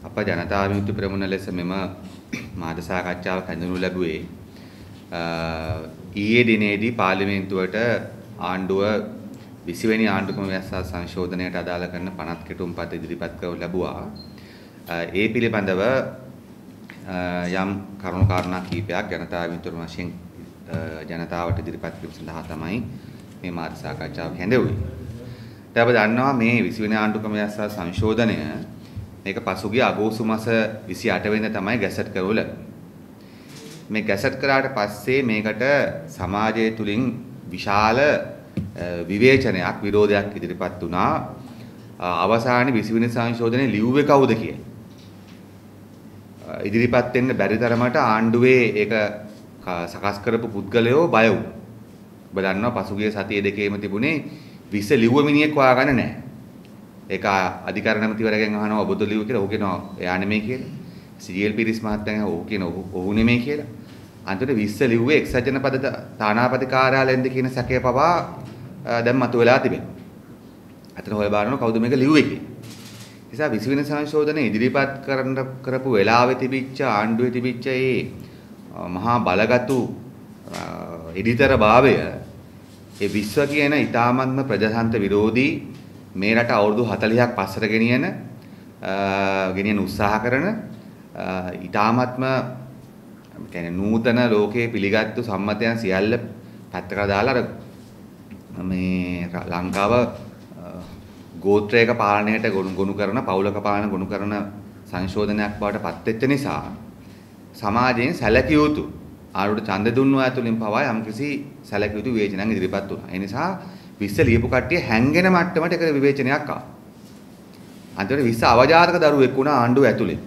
අප ජනතා විමුක්ති ප්‍රමුණ ලෙස මෙම මාධ්‍ය සාකච්ඡාවක් හඳුන්වනු ලැබුවේ ඊයේ දිනේදී පාර්ලිමේන්තුවට ආණ්ඩුව 20 වෙනි ආණ්ඩුක්‍රම ව්‍යවස්ථා සංශෝධනයට අදාළ කරන 50 කෙටුම්පත් ඉදිරිපත් කරනු ලැබුවා. ඒ පිළිබඳව යම් කරුණු කාරණා කීපයක් ජනතා විමුක්ති වශයෙන් ජනතාවට ඉදිරිපත් කිරීම සඳහා තමයි මේ මාධ්‍ය සාකච්ඡාව හැඳවුවේ. දැන් අප දන්නවා මේ 20 වෙනි ආණ්ඩුක්‍රම ව්‍යවස්ථා සංශෝධනය මේක පසුගිය අගෝස්තු මාස 28 වෙනිදා තමයි ගැසට් කරවල. මේ ගැසට් කරාට පස්සේ මේකට සමාජය තුලින් විශාල විවේචනයක් විරෝධයක් ඉදිරිපත් වුණා. අවසානයේ 20 වෙනි සංශෝධනයේ ලියුවේ කවුද කියලා. ඉදිරිපත් වෙන්න බැරි තරමට ආණ්ඩුවේ ඒක සකස් කරපු පුද්ගලයෝ බය වුණා. ඔබ දන්නවා පසුගිය සතියේ දෙකේම තිබුණේ 20 ලිව්ව මිනිහෙක් හොයාගන්න නැහැ. ඒක අධිකරණ ඇමතිවරයාගෙන් අහනවා ඔබද ලියුව කියලා. ඔහු කියනවා එයා නෙමෙයි කියලා. සීඑල් පිරිස් මහත්තයාගෙන් ඔහු කියනවා ඔහු නෙමෙයි කියලා. අන්තිමට 20 ලිව්වේ එක්සත් ජනපද තානාපති කාර්යාලයෙන්ද කියන සැකය පවා දැන් මතුවලා තිබෙනවා. අතන හොය බලනවා කවුද මේක ලිව්වේ කියලා. නිසා 20 වෙනි සංශෝධනයේ ඉදිරිපත් කරපු වෙලාවේ තිබිච්ච ආණ්ඩුවේ තිබිච්ච ඒ මහා බලගතු එඩිතර භාවය ඒ විශ්ව කියන ඊ타මත්ම ප්‍රජාතන්ත්‍ර විරෝධී මේ රට අවුරුදු 40ක් පස්සට ගෙනියන උත්සාහ කරන ඊ타මත්ම කියන්නේ නූතන ලෝකයේ පිළිගත්තු සම්මතයන් සියල්ල පැත්තකට දාලා මේ ලංකාව ගෝත්‍රයක පාලනයට ගොනු කරන පෞලක පාලන ගොනු කරන සංශෝධනයක් බවට පත් වෙච්ච නිසා සමාජයෙන් සැලකිය යුතු ආරුඩ ඡන්ද දුන්නා ඇතුලින් පවා යම්කිසි සැලකිය යුතු විවේචනයක් ඉදිරිපත් වුණා. ඒ නිසා 20 ලියපු කට්ටිය හැංගෙන මට්ටමට ඒක විවේචනයක් ආවා. අන්තිමට 20 අවජාතක දරුවෙක් වුණා ආණ්ඩුව ඇතුලේ.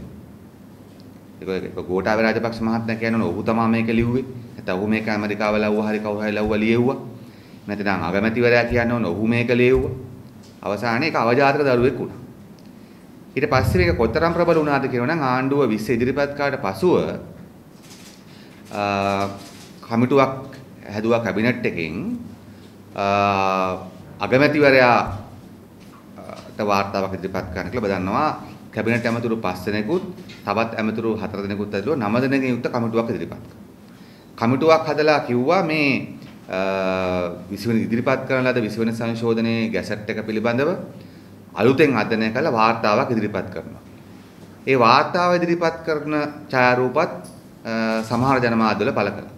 ඒක ගෝඨාභය රාජපක්ෂ මහත්මයා කියනවා ඔහු තමයි මේක ලිව්වේ. නැත්නම් ඔහු මේක ඇමරිකාව ලව්වා හරි කවුරු හරි ලව්වා ලියෙව්වා. නැත්නම් අගමැතිවරයා කියන්නේ ඔහු මේක ලියෙව්වා. අවසානයේ ඒක අවජාතක දරුවෙක් වුණා. ඊට පස්සේ මේක කොතරම් ප්‍රබල වුණාද කියනවනම් ආණ්ඩුව 20 ඉදිරිපත් කාට පසුව කමිටුවක් හැදුවා කැබිනට් එකෙන් අගමැතිවරයාට වාර්තාවක් ඉදිරිපත් කරන්න කියලා බදන්නවා කැබිනට් ඇමතුරු 5 දෙනෙකුත් තවත් ඇමතුරු 4 දෙනෙකුත් ඇතුළු 9 දෙනෙකුන් යුක්ත කමිටුවක් ඉදිරිපත් කළා. කමිටුවක් හදලා කිව්වා මේ 20 වෙනි ඉදිරිපත් කරන ලද 20 වෙනි සංශෝධනයේ ගැසට් එක පිළිබඳව අලුතෙන් අධ්‍යයනය කළ වාර්තාවක් ඉදිරිපත් කරනවා. ඒ වාර්තාව ඉදිරිපත් කරන ඡායාරූපත් සමහර ජනමාධ්‍යවල පළ කළා.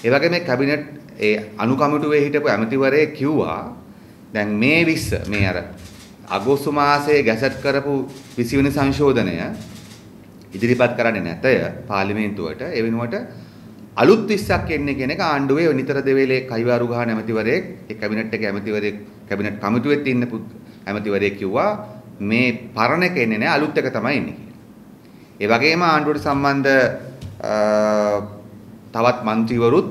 ඒ වගේ මේ කැබිනට් ඒ අනු කමිටුවේ හිටපු ඇමතිවරයෙක් කිව්වා දැන් මේ 20 මේ අර අගෝස්තු මාසයේ ගැසට් කරපු 20 වෙනි සංශෝධනය ඉදිරිපත් කරන්නේ නැතය පාර්ලිමේන්තුවට. ඒ වෙනුවට අලුත් 20ක් එන්නේ කියන එක ආණ්ඩුවේ නිතර දෙවේලේ කයිවාරු ගහන ඇමතිවරයෙක් ඒ කැබිනට් එකේ ඇමතිවරයෙක් කැබිනට් කමිටුවෙත් ඉන්න ඇමතිවරයෙක් කිව්වා මේ පරණ එක එන්නේ නැහැ අලුත් එක තමයි එන්නේ කියලා. ඒ වගේම ආණ්ඩුවට සම්බන්ධ තවත් മന്ത്രിවරුත්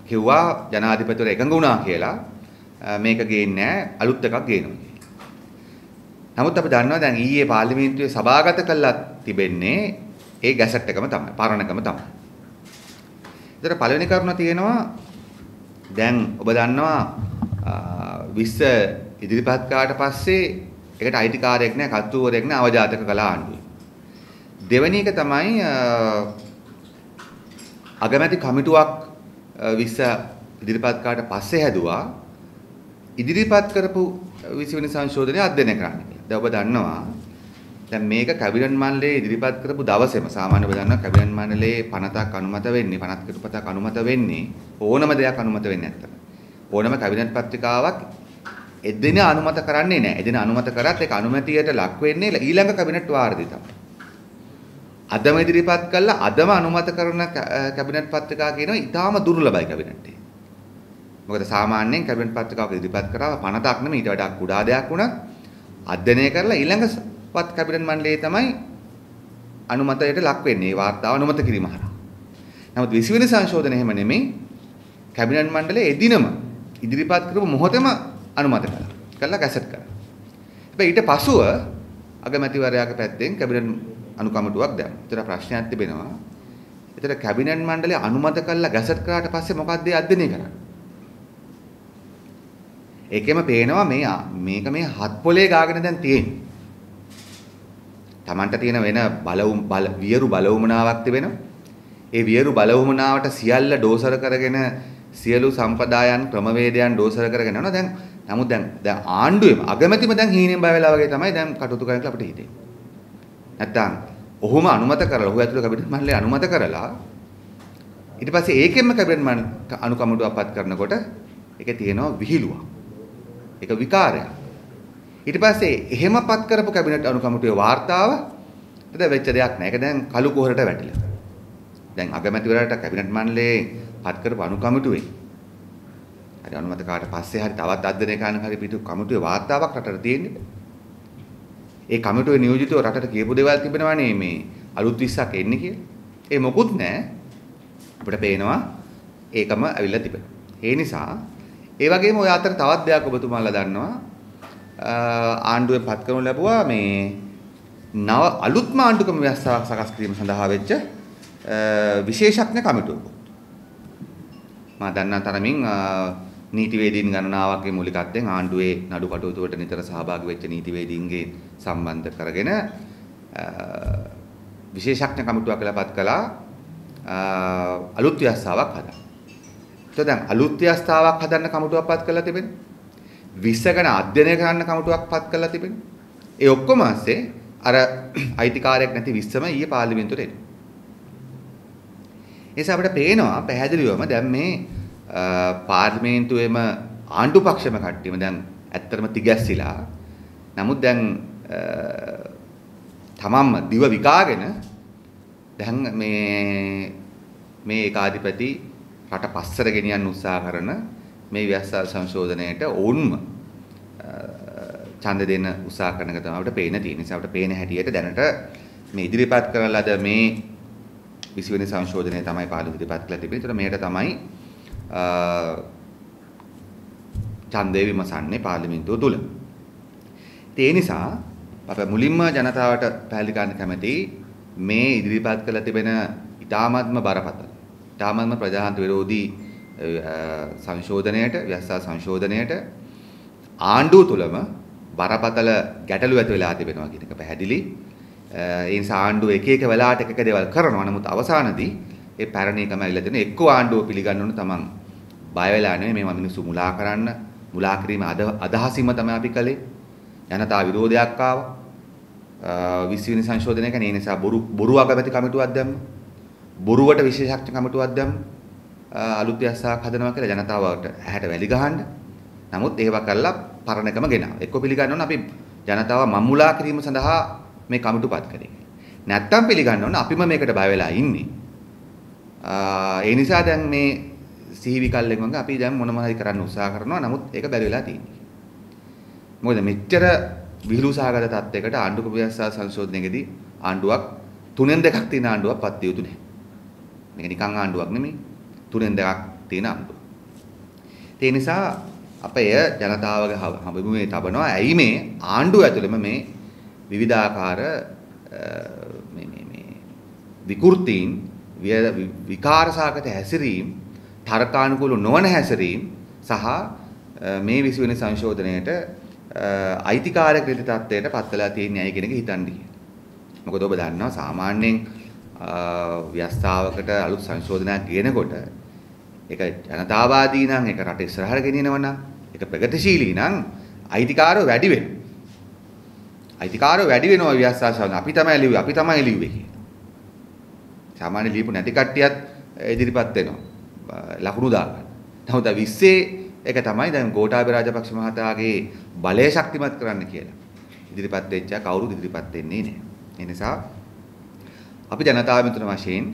කිව්වා ජනාධිපතිවරු එකඟ වුණා කියලා මේක ගේන්නේ නැහැ අලුත් එකක් ගේනවා කියලා. නමුත් අපි දන්නවා දැන් ඊයේ පාර්ලිමේන්තුවේ සභාගත කළා තිබෙන්නේ ඒ ගැසට් එකම තමයි පරණකම තමයි. ඒතර පළවෙනි කරුණ තියෙනවා දැන් ඔබ දන්නවා 20 ඉදිරිපත් කාට පස්සේ ඒකට අයිතිකාරයෙක් නැහැ කතුවරයෙක් නැහැ අවජාතක කළා ආණ්ඩුවේ. දෙවෙනි එක තමයි අගමැති කමිටුවක් 20 ඉදිරිපත් කාට පස්සේ හැදුවා ඉදිරිපත් කරපු 20 වෙනි සංශෝධනය අධ්‍යයනය කරන්න කියලා. දැන් ඔබ දන්නවා දැන් මේක කැබිනට් මණ්ඩලයේ ඉදිරිපත් කරපු දවසේම සාමාන්‍ය ඔබ දන්නවා කැබිනට් මණ්ඩලයේ 50ක් අනුමත වෙන්නේ 50 කෙටුපතක් අනුමත වෙන්නේ ඕනම දෙයක් අනුමත වෙන්නේ නැත්තම්. ඕනම කැබිනට් පත්‍රිකාවක් එදින අනුමත කරන්නේ නැහැ. එදින අනුමත කරත් ඒක අනුමැතියට ලක් වෙන්නේ ඊළඟ කැබිනට් වාරදී තමයි. අදම ඉදිරිපත් කළා අදම අනුමත කරන කැබිනට් පත්‍රිකා කියනවා ඊටාම දුර්ලභයි කැබිනට් එකේ. මොකද සාමාන්‍යයෙන් කැබිනට් පත්‍රිකාවක් ඉදිරිපත් කරා 50ක් නෙමෙයි ඊට වඩා කුඩා දෙයක් වුණත් අධ්‍යයනය කරලා ඊළඟපත් කැබිනට් මණ්ඩලයේ තමයි අනුමතයට ලක් වෙන්නේ. මේ වාර්තාව අනුමත කිරීම හරහා. නමුත් 20 වෙනි සංශෝධනය එහෙම නෙමෙයි. කැබිනට් මණ්ඩලයේ එදිනම ඉදිරිපත් කරපු මොහොතේම අනුමත කළා ගැසට් කරා. හැබැයි ඊට පසුව අගමැතිවරයාගේ පැත්තෙන් කැබිනට් අනු කමිටුවක් දැම්මා. ඒතර ප්‍රශ්නයක් තිබෙනවා. ඒතර කැබිනට් මණ්ඩලය අනුමත කළා ගැසට් කරාට පස්සේ මොකක්ද ඒ අධ්‍යයනය කරන්නේ? ඒකෙම පේනවා මේක මේ හත් පොලේ ගාගෙන දැන් තියෙන්නේ. Tamanට තියෙන වෙන වියරු බලවමනාවක් තිබෙනවා. ඒ වියරු බලවමනාවට සියල්ල දෝසර කරගෙන සියලු සම්පදායන් ක්‍රමවේදයන් දෝසර කරගෙන යනවා. දැන් නමුත් දැන් ආණ්ඩුවේම අගමැතිම දැන් හීනෙන් බය වෙලා වගේ තමයි දැන් කටයුතු කරන්න කියලා අපිට හිතෙන්නේ. නැත්තම් ඔහුම අනුමත කරලා ඔහු ඇතුළේ කැබිනට් මණ්ඩලය අනුමත කරලා ඊට පස්සේ ඒකෙන්ම කැබිනට් අනුකම්පිටුවක් පත් කරනකොට ඒකේ තියෙනවා විහිළුවක්. ඒක විකාරයක්. ඊට පස්සේ එහෙම පත් කරපු කැබිනට් අනුකම්පිටුවේ වාර්තාව දැන් වෙච්ච දෙයක් නෑ. ඒක දැන් කළු කොහරට වැටිලා. දැන් අගමැතිවරයාට කැබිනට් මණ්ඩලයේ පත් කරපු අනුකම්පිටුවේ හරි අනුමත කාට පස්සේ හරි තවත් අධ්‍යයනය කරන හරි පිටු කමිටුවේ වාර්තාවක් රටට තියෙන්නේ. ඒ කමිටුවේ නියෝජිතව රටට කියපු දේවල් තිබෙනවානේ මේ අලුත් 20ක් එන්නේ කියලා. ඒ මොකුත් නැහැ. අපිට පේනවා ඒකම ඇවිල්ලා තිබෙනවා. ඒ නිසා ඒ වගේම ඔය අතර තවත් දෙයක් ඔබතුමාලා දන්නවා ආණ්ඩුවෙන් පත් කරනු ලැබුවා මේ නව අලුත්ම ආණ්ඩුක්‍රම ව්‍යවස්ථාවක් සකස් කිරීම සඳහා වෙච්ච විශේෂඥ කමිටුවක. මා දන්නා තරමින් නීතිවේදීන් ගණනාවක්ගේ මූලිකත්වයෙන් ආණ්ඩුවේ නඩු කටයුතු වලට නිතර සහභාගී වෙච්ච නීතිවේදීන්ගේ සම්බන්ධ කරගෙන විශේෂඥ කමිටුවක් කියලා පත් කළා අලුත් ව්‍යවස්ථාවක් හදන්න. ඒත් දැන් අලුත් ව්‍යවස්ථාවක් හදන්න කමිටුවක් පත් කරලා තිබෙනවා. 20 ගණන් අධ්‍යයනය කරන්න කමිටුවක් පත් කරලා තිබෙනවා. ඒ ඔක්කොම ASCII අර අයිතිකාරයක් නැති 20ම ඊයේ පාර්ලිමේන්තුවට එනවා. ඒ නිසා අපිට පේනවා පැහැදිලිවම දැන් මේ පාර්ලිමේන්තුවේම ආණ්ඩු පක්ෂම කට්ටියම දැන් ඇත්තටම තිගැස්සිලා. නමුත් දැන් තමන්ම දිව විකාගෙන දැන් මේ ඒකාධිපති රට පස්සට ගෙනියන්න උත්සාහ කරන මේ ව්‍යවස්ථා සංශෝධනයට ඕන්ම ඡන්ද දෙන්න උත්සාහ කරන එක තමයි අපිට පේන තියෙන. නිසා අපිට පේන හැටියට දැනට මේ ඉදිරිපත් කරන ලද මේ 20 වෙනි සංශෝධනය තමයි පාර්ලිමේන්තුවේ ඉදිරිපත් කරලා තිබෙන්නේ. ඒතර මේකට තමයි ඡන්දේ විමසන්නේ පාර්ලිමේන්තුව තුල. ඒ නිසා අප මුලින්ම ජනතාවට පැහැදිලි කරන්න කැමති මේ ඉදිරිපත් කරලා තිබෙන ඉතාමත්ම බරපතල ඉතාමත්ම ප්‍රජාතන්ත්‍ර විරෝධී සංශෝධනයට ව්‍යවස්ථා සංශෝධනයට ආණ්ඩුව තුලම බරපතල ගැටලු ඇති වෙලා තිබෙනවා කියන එක පැහැදිලි. ඒ නිසා ආණ්ඩුව එක එක වෙලාවට එක එක දේවල් කරනවා. නමුත් අවසානයේදී ඒ පැරණි එකම ඇවිල්ලා තියෙන එක්ක ආණ්ඩුව පිළිගන්න ඕන තමන් බය වෙලා නෙමෙයි මේ මිනිස්සු මුලා කරන්න මුලා කිරීම අදහසින්ම තමයි අපි කළේ. ජනතා විරෝධයක් ආවා. 20 වෙනි සංශෝධනය කියන්නේ ඒ නිසා බොරු අගමැති කමිටුවක් දැම්ම. බොරුවට විශේෂඥ කමිටුවක් දැම්ම. අලුත් ව්‍යවස්ථාවක් හදනවා කියලා ජනතාවට ඇහැට වැලි ගහන්න. නමුත් ඒව කරලා පරණ එකම ගෙනාවා. එක්ක පිළිගන්න ඕන අපි ජනතාව මම්මුලා කිරීම සඳහා මේ කමිටුපත් කරේ. නැත්තම් පිළිගන්න ඕන අපිම මේකට බය වෙලා ඉන්නේ. ඒ නිසා දැන් මේ සිහිවිකල්ලෙන් වගේ අපි දැන් මොනම හරි කරන්න උත්සාහ කරනවා. නමුත් ඒක බැරි වෙලා තියෙන්නේ. මොකද මෙච්චර විහිළු සහගත තත්යකට ආණ්ඩුක්‍රම ව්‍යවස්ථා සංශෝධනයේදී ආණ්ඩුවක් 3න් 2ක් තියෙන ආණ්ඩුවක් පත් විය යුතු නැහැ. මේක නිකන් ආණ්ඩුවක් නෙමෙයි. 3න් 2ක් තියෙන ආණ්ඩුවක්. ඒ නිසා අපේ ජනතාවගේ හමුවේ තබනවා. ඇයි මේ ආණ්ඩුව ඇතුළෙම මේ විවිධාකාර මේ විකෘතීන් විකාරසහගත හැසිරීම් තර්කානුකූල නොවන හැසිරීම් සහ මේ 20 වෙනි සංශෝධනයේට අයිතිකාරක රීති තත්ත්වයට පත් වෙලා තියෙන අය කෙනෙක් හිතන්නේ. මොකද ඔබ දන්නවා සාමාන්‍යයෙන් ව්‍යවස්ථාවකට අලුත් සංශෝධනයක් ගෙනකොට ඒක ජනතාවාදී නම් ඒක රට ඉස්සරහට ගෙනියනවා නම් ඒක ප්‍රගතිශීලී නම් අයිතිකාරෝ වැඩි වෙනවා. අයිතිකාරෝ වැඩි වෙනවා ව්‍යවස්ථා සංශෝධන. අපි තමයි ලිව්වේ කියලා. සාමාන්‍ය ලියපු නැති කට්ටියත් ඉදිරිපත් වෙනවා. ලකුණු දාගන්න. නමුත් 20 ඒක තමයි දැන් ගෝඨාභය රාජපක්ෂ මහතාගේ බලය ශක්තිමත් කරන්න කියලා. ඉදිරිපත් වෙච්ච කවුරුත් ඉදිරිපත් වෙන්නේ නැහැ. ඒ නිසා අපි ජනතාව මිතුන වශයෙන්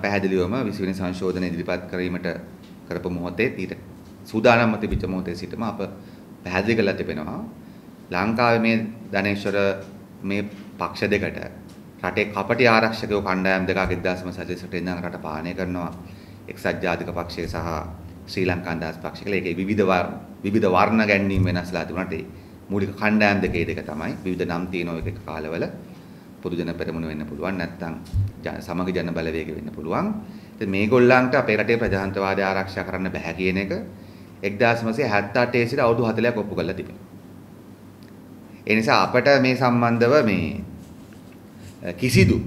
පැහැදිලිවම 20 වෙනි සංශෝධනය ඉදිරිපත් කිරීමට කරපු මොහොතේ ඊට සූදානම්ව තිබිච්ච මොහොතේ සිටම අප පැහැදිලි කරලා තිබෙනවා ලංකාවේ මේ ධනේශ්වර මේ පක්ෂ දෙකට රටේ කපටි ආරක්ෂකයෝ කණ්ඩායම් දෙකක් 1948 ඉඳන් රට පාලනය කරනවා එක්සත් ජාතික පක්ෂය සහ ශ්‍රී ලංකා නිදහස් පක්ෂය කියලා. ඒකේ විවිධ වර්ණ ගැන්වීම් වෙනස්ලා තිබුණාට ඒ මූලික කණ්ඩායම් දෙකේ දෙක තමයි විවිධ නම් තියෙන එක කාලවල පොදු ජන පෙරමුණ වෙන්න පුළුවන් නැත්නම් සමග ජන බලවේග වෙන්න පුළුවන්. ඉතින් මේගොල්ලන්ට අපේ රටේ ප්‍රජාතන්ත්‍රවාදය ආරක්ෂා කරන්න බෑ කියන එක 1978 සිට අවුරුදු 40ක් ඔප්පු කරලා තිබෙනවා. ඒ නිසා අපට මේ සම්බන්ධව මේ කිසිදු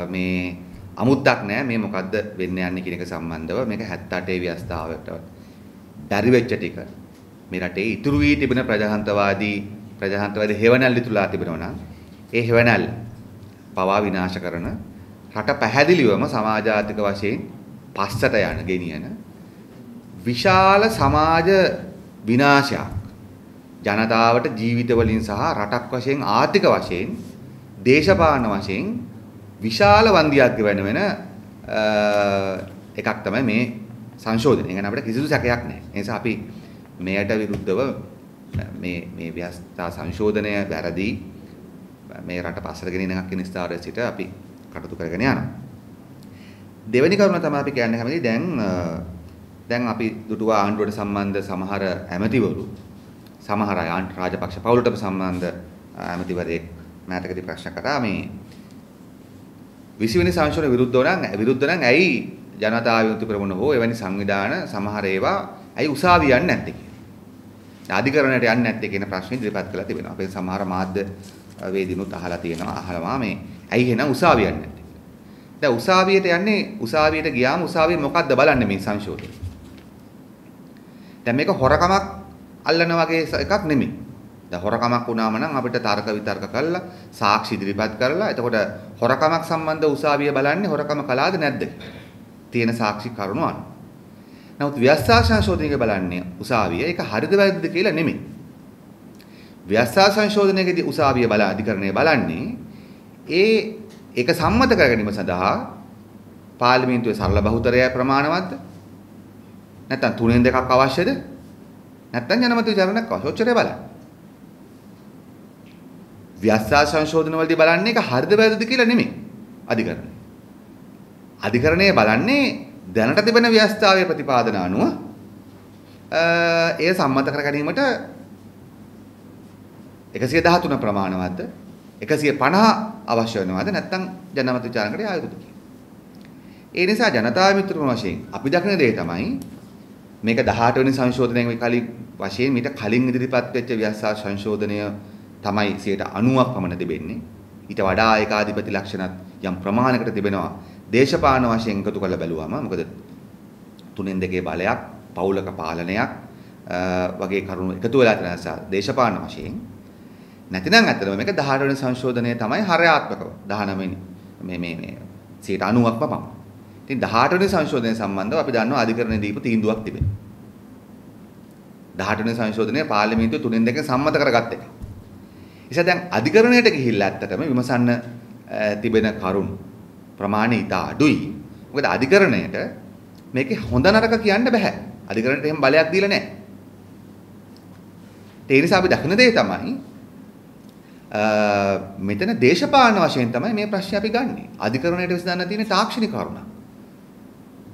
මේ අමුත්තක් නැහැ මේ මොකද්ද වෙන්න යන්නේ කියන එක සම්බන්ධව මේක 78 ව්‍යවස්ථාවට බැරි වෙච්ච ටික මේ රටේ ඉතුරු වී තිබෙන ප්‍රජාතන්ත්‍රවාදී හේවණල් ඉතුරුලා තිබෙනවා නම් ඒ හේවණල් පවා විනාශ කරන රට පැහැදිලිවම සමාජාතික වශයෙන් පස්සට යන ගෙනියන විශාල සමාජ විනාශයක් ජනතාවට ජීවිත වලින් සහ රටක් වශයෙන් ආර්ථික වශයෙන් දේශපාලන වශයෙන් විශාල වන්දියක් ගෙවන වෙන එකක් තමයි මේ සංශෝධනය. ඒ කියන්නේ අපිට කිසිදු සැකයක් නැහැ. ඒ නිසා අපි මෙයට විරුද්ධව මේ ව්‍යවස්ථා සංශෝධනය වැරදි මේ රට පස්සට ගෙනියන එකක් කියන ස්ථාවරයේ සිට අපි කටයුතු කරගෙන යනවා. දෙවෙනි කරුණ තමයි අපි කියන්න කැමති දැන් අපි දුටුවා ආණ්ඩුවට සම්බන්ධ සමහර ඇමතිවරු සමහර අය රාජපක්ෂ පවුලට සම්බන්ධ ඇමතිවරයෙක් මෑතකදී ප්‍රශ්න කරා මේ 20 වෙනි සංශෝධන විරුද්ධ නම් ඇයි ජනතා විමුක්ති ප්‍රමුණ හෝ එවැනි සංවිධාන සමහර ඒවා ඇයි උසාවිය යන්නේ නැත්තේ කියලා. අධිකරණයට යන්නේ නැත්තේ කියන ප්‍රශ්නේ ඉදිරිපත් කළා තිබෙනවා. අපේ සමහර මාධ්‍ය වේදිනුත් අහලා තියෙනවා. අහලවා මේ ඇයි එහෙනම් උසාවිය යන්නේ නැත්තේ. දැන් උසාවියට ගියාම උසාවිය මොකද්ද බලන්නේ මේ සංශෝධනය. දැන් මේක හොරකමක් අල්ලන වගේ එකක් නෙමෙයි. දැන් හොරකමක් වුණාම නම් අපිට තර්ක විතර්ක කරලා සාක්ෂි ඉදිරිපත් කරලා එතකොට හොරකමක් සම්බන්ධ උසාවිය බලන්නේ හොරකම කළාද නැද්ද තියෙන සාක්ෂි කරුණු අනුව. නමුත් ව්‍යවස්ථා සංශෝධනයක බලන්නේ උසාවිය ඒක හරිද වැරදිද කියලා නෙමෙයි. ව්‍යවස්ථා සංශෝධනයකදී උසාවිය අධිකරණය බලන්නේ ඒක සම්මත කර ගැනීම සඳහා පාර්ලිමේන්තුවේ සරල බහුතරය ප්‍රමාණවත්ද? නැත්නම් 3/2ක් අවශ්‍යද? නැත්නම් ජනමත විචාරණයක් අවශ්‍ය. ඔච්චරයි බලන්නේ. ව්‍යවස්ථා සංශෝධන වලදී බලන්නේ ඒක හරිද වැරදිද කියලා නෙමෙයි අධිකරණය. අධිකරණය බලන්නේ දැනට තිබෙන ව්‍යවස්ථාවේ ප්‍රතිපාදන අනුව එය සම්මත කර ගැනීමට 113 ප්‍රමාණවත්ද 150 අවශ්‍ය වෙනවද නැත්නම් ජනමත විචාරණයකට යා යුතුද කියලා. ඒ නිසා ජනතා මිත්‍රතුන් වශයෙන් අපි දකින දේ තමයි මේක 18 වෙනි සංශෝධනයේ වශයෙන් මීට කලින් ඉදිරිපත් වෙච්ච ව්‍යවස්ථා සංශෝධනය තමයි 90ක් පමණ තිබෙන්නේ. ඊට වඩා ඒකාධිපති ලක්ෂණත් යම් ප්‍රමාණයකට තිබෙනවා. දේශපාලන වශයෙන් එකතු කරලා බැලුවාම මොකද 3/2 බලයක් පෞලක පාලනයක් වගේ කරුණු එකතු වෙලා තියෙන නිසා දේශපාලන වශයෙන් නැතිනම් ඇත්තටම මේක 18 වෙනි සංශෝධනය තමයි හරයාත්මකව 19 වෙනි මේ 90ක්ම පමණ. ඉතින් 18 වෙනි සංශෝධනය සම්බන්ධව අපි දන්නවා අධිකරණයේ දීපු තීන්දුවක් තිබෙනවා. 18 වෙනි සංශෝධනය පාර්ලිමේන්තුව 3/2 සම්මත කරගත්ත එක. නිසා දැන් අධිකරණයට ගිහිල්ලා ඇත්තටම විමසන්න තිබෙන කරුණු ප්‍රමාණය ඉතා අඩුයි. මොකද අධිකරණයට මේකේ හොඳ නරක කියන්න බෑ. අධිකරණයට එහෙම බලයක් දීලා නැහැ. ඒ නිසා අපි දකින දේ තමයි මෙතන දේශපාලන වශයෙන් තමයි මේ ප්‍රශ්නේ අපි ගන්නෙ. අධිකරණයට විසඳන්න තියෙන තාක්ෂණික කරුණක්.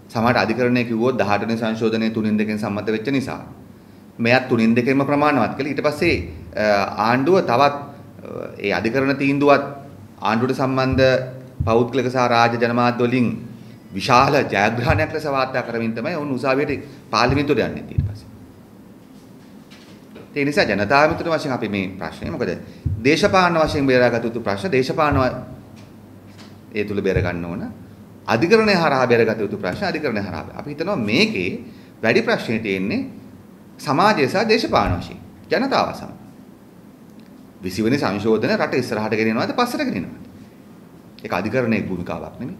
සමහර අධිකරණය කිව්වොත් 18 වෙනි සංශෝධනයේ 3/2 සම්මත වෙච්ච නිසා මෙයත් 3/2ම ප්‍රමාණවත් කියලා ඊට පස්සේ ආණ්ඩුව තවත් ඒ අධිකරණ තීන්දුවත් ආණ්ඩුවට සම්බන්ධ පෞද්ගලික සහ රාජ්‍ය ජනමාධ්‍ය වලින් විශාල ජයග්‍රහණයක් ලෙස වාර්තා කරමින් තමයි ඔවුන් උසාවියට පාර්ලිමේන්තුවට යන්නේ ඊට පස්සේ. ඒ නිසා ජනතා මිත්‍ර වශයෙන් අපි මේ ප්‍රශ්නේ මොකද දේශපාලන වශයෙන් බේරාගත යුතු ප්‍රශ්න දේශපාලන ඒ තුල බේර ගන්න ඕන. අධිකරණය හරහා බේරගත යුතු ප්‍රශ්න අධිකරණය හරහා. අපි හිතනවා මේකේ වැඩි ප්‍රශ්නේ තියෙන්නේ සමාජය සහ දේශපාලන වශයෙන් ජනතාව සමග. 20 වෙනි සංශෝධන රට ඉස්සරහට ගෙනියනවාද පස්සට ගෙනියනවාද? ඒක අධිකරණයේ භූමිකාවක් නෙමෙයි.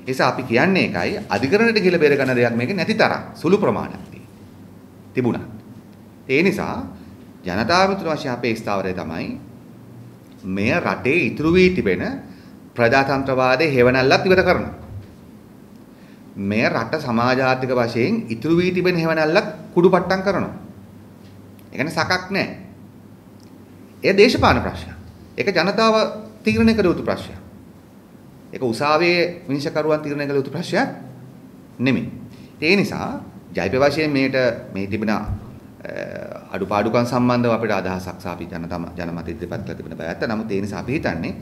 ඒ නිසා අපි කියන්නේ එකයි අධිකරණයට ගිහලා බේර ගන්න දෙයක් මේක නැති තරම් සුළු ප්‍රමාණයක් තිබුණා. ඒ නිසා ජනතා මිත්‍ර වශයෙන් අපේ ස්ථාවරය තමයි මෙය රටේ ඉතුරු වී තිබෙන ප්‍රජාතන්ත්‍රවාදයේ හේවණල්ලත් ඉවර කරනවා. මෙය රට සමාජාතික වශයෙන් ඉතුරු වී තිබෙන හේවණල්ලත් කුඩුපට්ටම් කරනවා. ඒ කියන්නේ සකක් නැහැ. ඒ දේශපාලන ප්‍රශ්නයක්. ඒක ජනතාව තීරණය කළ යුතු ප්‍රශ්නයක්. ඒක උසාවියේ විනිශ්චයකරුවන් තීරණය කළ යුතු ප්‍රශ්නයක් නෙමෙයි. ඒ නිසා ජයිප වශයෙන් මේ තිබෙන අඩුපාඩුකම් සම්බන්ධව අපිට අදහසක් සාපි ජනමත ඉදිරිපත් කළ තිබෙන බය ඇත්ත. නමුත් ඒ නිසා අපි හිතන්නේ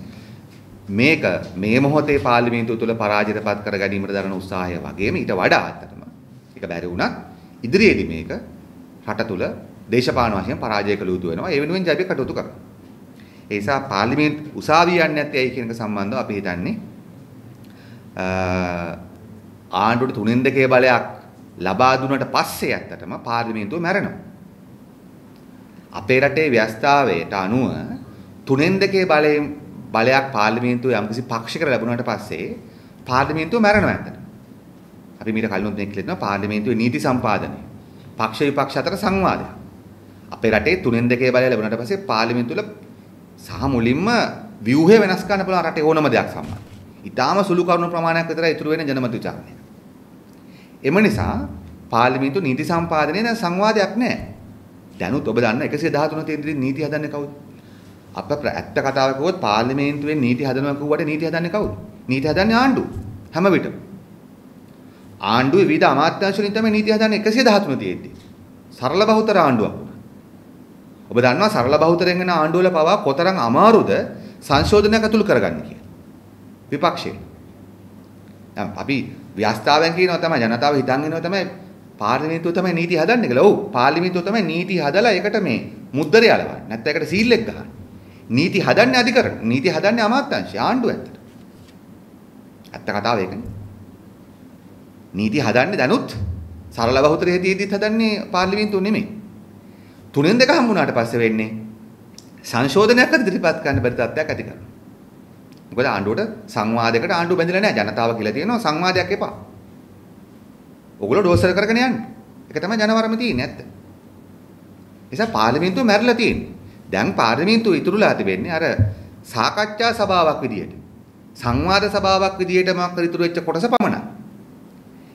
මේක මේ මොහොතේ පාර්ලිමේන්තුව තුළ පරාජයටපත් කර ගැනීමට දරන උත්සාහය වගේම ඊට වඩා අත්තටම ඒක බැරි වුණත් ඉදිරියේදී මේක රට තුළ දේශපාලන වශයෙන් පරාජය කළ යුතු වෙනවා. ඒ වෙනුවෙන් ජයිප කටයුතු කරනවා. ඒ නිසා පාර්ලිමේන්තු උසාවිය යන්නේ නැත්තේ ඇයි කියන එක සම්බන්ධව අපි හිතන්නේ ආණ්ඩුවට 3/2 බලයක් ලබා දුන්නට පස්සේ ඇත්තටම පාර්ලිමේන්තුව මැරෙනවා. අපේ රටේ ව්‍යවස්ථාවයට අනුව 3/2 බලයක් පාර්ලිමේන්තුව යම්කිසි පක්ෂයකට ලැබුණාට පස්සේ පාර්ලිමේන්තුව මැරෙනවා ඇත්තට. අපි මීට කලින් මේක කියනවා පාර්ලිමේන්තුවේ නීති සම්පාදනය. පක්ෂ විපක්ෂ අතර සංවාදයක්. අපේ රටේ 3/2 බලය ලැබුණාට පස්සේ පාර්ලිමේන්තුව සහ මුලින්ම ව්‍යුහය වෙනස් කරන්න පුළුවන් රටේ ඕනම දෙයක් සම්බන්ධ. ඊටාම සුළු කරුණු ප්‍රමාණයක් විතරයි ඉතුරු වෙන ජනමත විචාරණය. එම නිසා පාර්ලිමේන්තු නීති සම්පාදනයේ දැන් සංවාදයක් නැහැ. දැනුත් ඔබ දන්න 113 තියෙන නීති හදන්නේ කවුද? අප ඇත්ත කතාව කිව්වොත් පාර්ලිමේන්තුවෙන් නීති හදනවා කිව්වට නීති හදන්නේ කවුද? නීති හදන්නේ ආණ්ඩුව. හැම විටම. ආණ්ඩුවේ විවිධ අමාත්‍යාංශ වලින් තමයි නීති හදන්නේ 113 තියෙද්දි. සරල බහුතර ආණ්ඩුවක් වුණා. ඔබ දන්නවා සරල බහුතරයෙන් වෙන ආණ්ඩුව වල පවා කොතරම් අමාරුද සංශෝධනයක් අතුළු කරගන්න කියලා. විපක්ෂේ. අපි ව්‍යවස්ථාවෙන් කියනවා තමයි ජනතාව හිතන් ඉන්නවා තමයි පාර්ලිමේන්තුව තමයි නීති හදන්නේ කියලා. ඔව් පාර්ලිමේන්තුව තමයි නීති හදලා ඒකට මේ මුද්දරය අලවන්නේ. නැත්නම් ඒකට සීල් එක ගහන්නේ. නීති හදන්නේ අධිකරණ. නීති හදන්නේ අමාත්‍යාංශය ආණ්ඩුව ඇත්තට. ඇත්ත කතාව ඒකනේ. නීති හදන්නේ දැනුත් සරල බහුතරයේ තියෙද්දිත් හදන්නේ පාර්ලිමේන්තුව නෙමෙයි. 3/2 හම්බුනාට පස්සේ වෙන්නේ සංශෝධනයක් ඉදිරිපත් කරන්න බැරි තත්ත්වයක් ඇති කරනවා. මොකද ආණ්ඩුවට සංවාදයකට ආණ්ඩුව බැඳලා නැහැ. ජනතාව කියලා තියෙනවා සංවාදයක් එපා. ඔගොල්ලෝ ඩෝසර් කරගෙන යන්න. ඒක තමයි ජනවරම තියෙන්නේ ඇත්ත. නිසා පාර්ලිමේන්තුව මැරිලා තියෙන්නේ. දැන් පාර්ලිමේන්තුව ඉතුරුලා තිබෙන්නේ අර සාකච්ඡා සභාවක් විදියට. සංවාද සභාවක් විදියට මොකක් හරි ඉතුරු වෙච්ච කොටස පමණයි.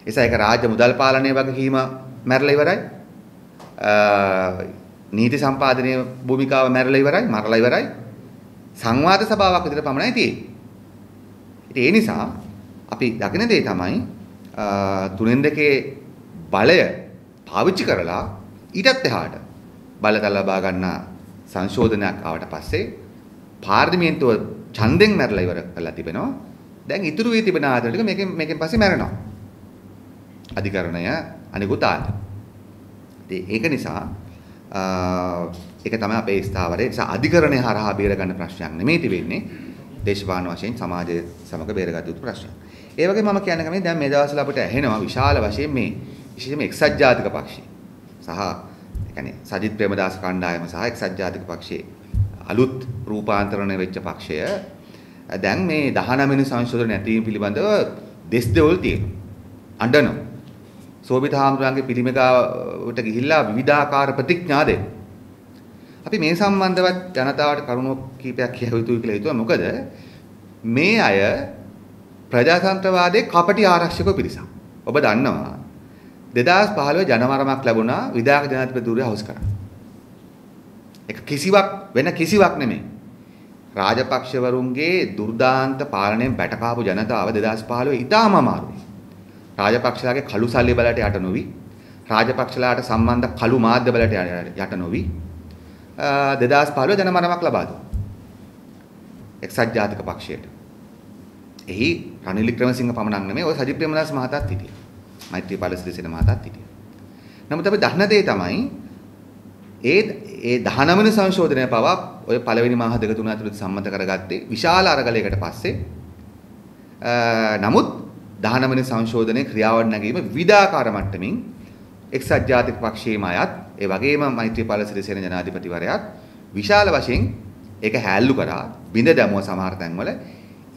නිසා ඒක රාජ්‍ය මුදල් පාලනයේ වගකීම මැරලා ඉවරයි. නීති සම්පාදනයේ භූමිකාව මැරලා ඉවරයි, මරලා ඉවරයි. සංවාද සභාවක් විදියට පමණයි තියෙන්නේ. ඒ නිසා අපි දකින දේ තමයි 3/2 බලය පාවිච්චි කරලා ඊටත් එහාට බලතල ලබා ගන්න සංශෝධනයක් ආවට පස්සේ පාර්ලිමේන්තුව ඡන්දෙන් මැරලා ඉවර කරලා තිබෙනවා. දැන් ඉතුරු වී තිබෙන ආයතන ටික මේකෙන් පස්සේ මැරෙනවා. අධිකරණය අනිකුත් ආයතන. ඒක නිසා ඒක තමයි අපේ ස්ථාවරයේ නිසා අධිකරණය හරහා බේර ගන්න ප්‍රශ්නයක් නෙමෙයි තිබෙන්නේ. දේශපාලන වශයෙන් සමාජය සමග බේරගත යුතු ප්‍රශ්නයක්. ඒ වගේ මම කියන්නේ කමේ දැන් මේ දවස්වල අපිට ඇහෙනවා විශාල වශයෙන් මේ විශේෂයෙන්ම එක්සත් ජාතික පක්ෂය සහ ඒ කියන්නේ සජිත් ප්‍රේමදාස කණ්ඩායම සහ එක්සත් ජාතික පක්ෂයේ අලුත් රූපාන්තරණය වෙච්ච පක්ෂය දැන් මේ 19 වෙනි සංශෝධන නැතිවීම පිළිබඳව දෙස් දෙවොල් තියෙනවා. අඬනවා. සෝබිත හාමුදුරන්ගේ පිළිමකාවට ගිහිල්ලා විවිධාකාර ප්‍රතිඥා දෙනවා. අපි මේ සම්බන්ධව ජනතාවට කරුණු කීපයක් කියව යුතුයි කියලා හිතුවා. මොකද මේ අය ප්‍රජාතන්ත්‍රවාදයේ කපටි ආරක්ෂක පිරිසක්. ඔබ දන්නවා 2015 ජනවරමක් ලැබුණා විධායක ජනාධිපතිවරයා හවුස් කරා. ඒක කිසිවක් වෙන කිසිවක් නෙමෙයි. රාජපක්ෂවරුන්ගේ දුර්දාන්ත පාලනයෙන් බැටකාපු ජනතාව 2015 ඉතාම අමාරුයි. රාජපක්ෂලාගේ කළු සල්ලි බලයට යට නොවි, රාජපක්ෂලාට සම්බන්ධ කළු මාධ්‍ය බලයට යට නොවි 2015 ජනමරමක් ලබා දුන්නා. එක්සත් ජාතික පක්ෂයට. එහි රනිල් වික්‍රමසිංහ පමණක් නෙමෙයි ඔය සජිත් ප්‍රේමදාස මහතාත් හිටියා. මෛත්‍රීපාල සිරිසේන මහතාත් හිටියා. නමුත් අපි දහන දේ තමයි ඒ 19 වෙනි සංශෝධනය පවා ඔය පළවෙනි මාහ දෙක තුන ඇතුළත සම්මත කරගත්තේ විශාල අරගලයකට පස්සේ. නමුත් 19 වෙනි සංශෝධනයේ ක්‍රියාවට නැගීම විවිධාකාර මට්ටමින් එක්සත් ජාතික පක්ෂයේම අයත් ඒ වගේම මෛත්‍රීපාල සිරිසේන ජනාධිපතිවරයාත් විශාල වශයෙන් ඒක හැල්ලු කරා බිඳ දැමුව සමහර තැන්වල.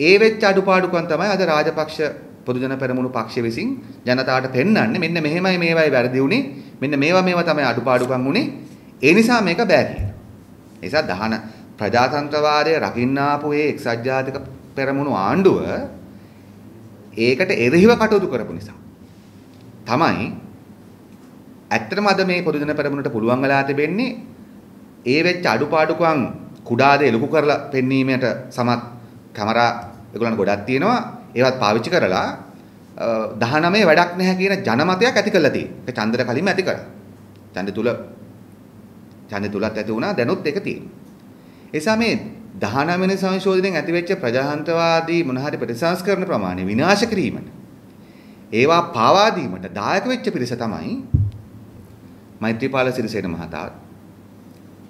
ඒ වෙච්ච අඩුපාඩුකම් තමයි අද රාජපක්ෂ පොදුජන පෙරමුණු පක්ෂ විසින් ජනතාවට පෙන්වන්නේ මෙන්න මෙහෙමයි මේවයි වැරදි උනේ මෙන්න මේවා තමයි අඩුපාඩුකම් උනේ ඒ නිසා මේක බෑ කියලා. ඒ නිසා දහන ප්‍රජාතන්ත්‍රවාදයේ රකින්න ආපු ඒ එක්සත් ජාතික පෙරමුණු ආණ්ඩුව ඒකට එරෙහිව කටයුතු කරපු නිසා තමයි ඇත්තටම අද මේ පොදුජන පෙරමුණට පුළුවන් වෙලා තිබෙන්නේ ඒ වෙච්ච අඩුපාඩුකම් කුඩා දේ ලොකු කරලා පෙන්වීමට සමත් කැමරා ඒගොල්ලන් ගොඩක් තියෙනවා ඒවත් පාවිච්චි කරලා 19 වැඩක් නැහැ කියන ජනමතයක් ඇති කරලා තියෙනවා. ඒක ඡන්දර කලින්ම ඇති කරා. ඡන්ද තුලත් ඇති වුණා දැනුත් ඒක තියෙනවා. ඒ නිසා මේ 19 වෙනි සංශෝධනයෙන් ඇතිවෙච්ච ප්‍රජාතන්ත්‍රවාදී මොන හරි ප්‍රතිසංස්කරණ ප්‍රමාණය විනාශ කිරීමට ඒවා පාවා දීමට දායක වෙච්ච පිරිස තමයි මෛත්‍රීපාල සිරිසේන මහතාත්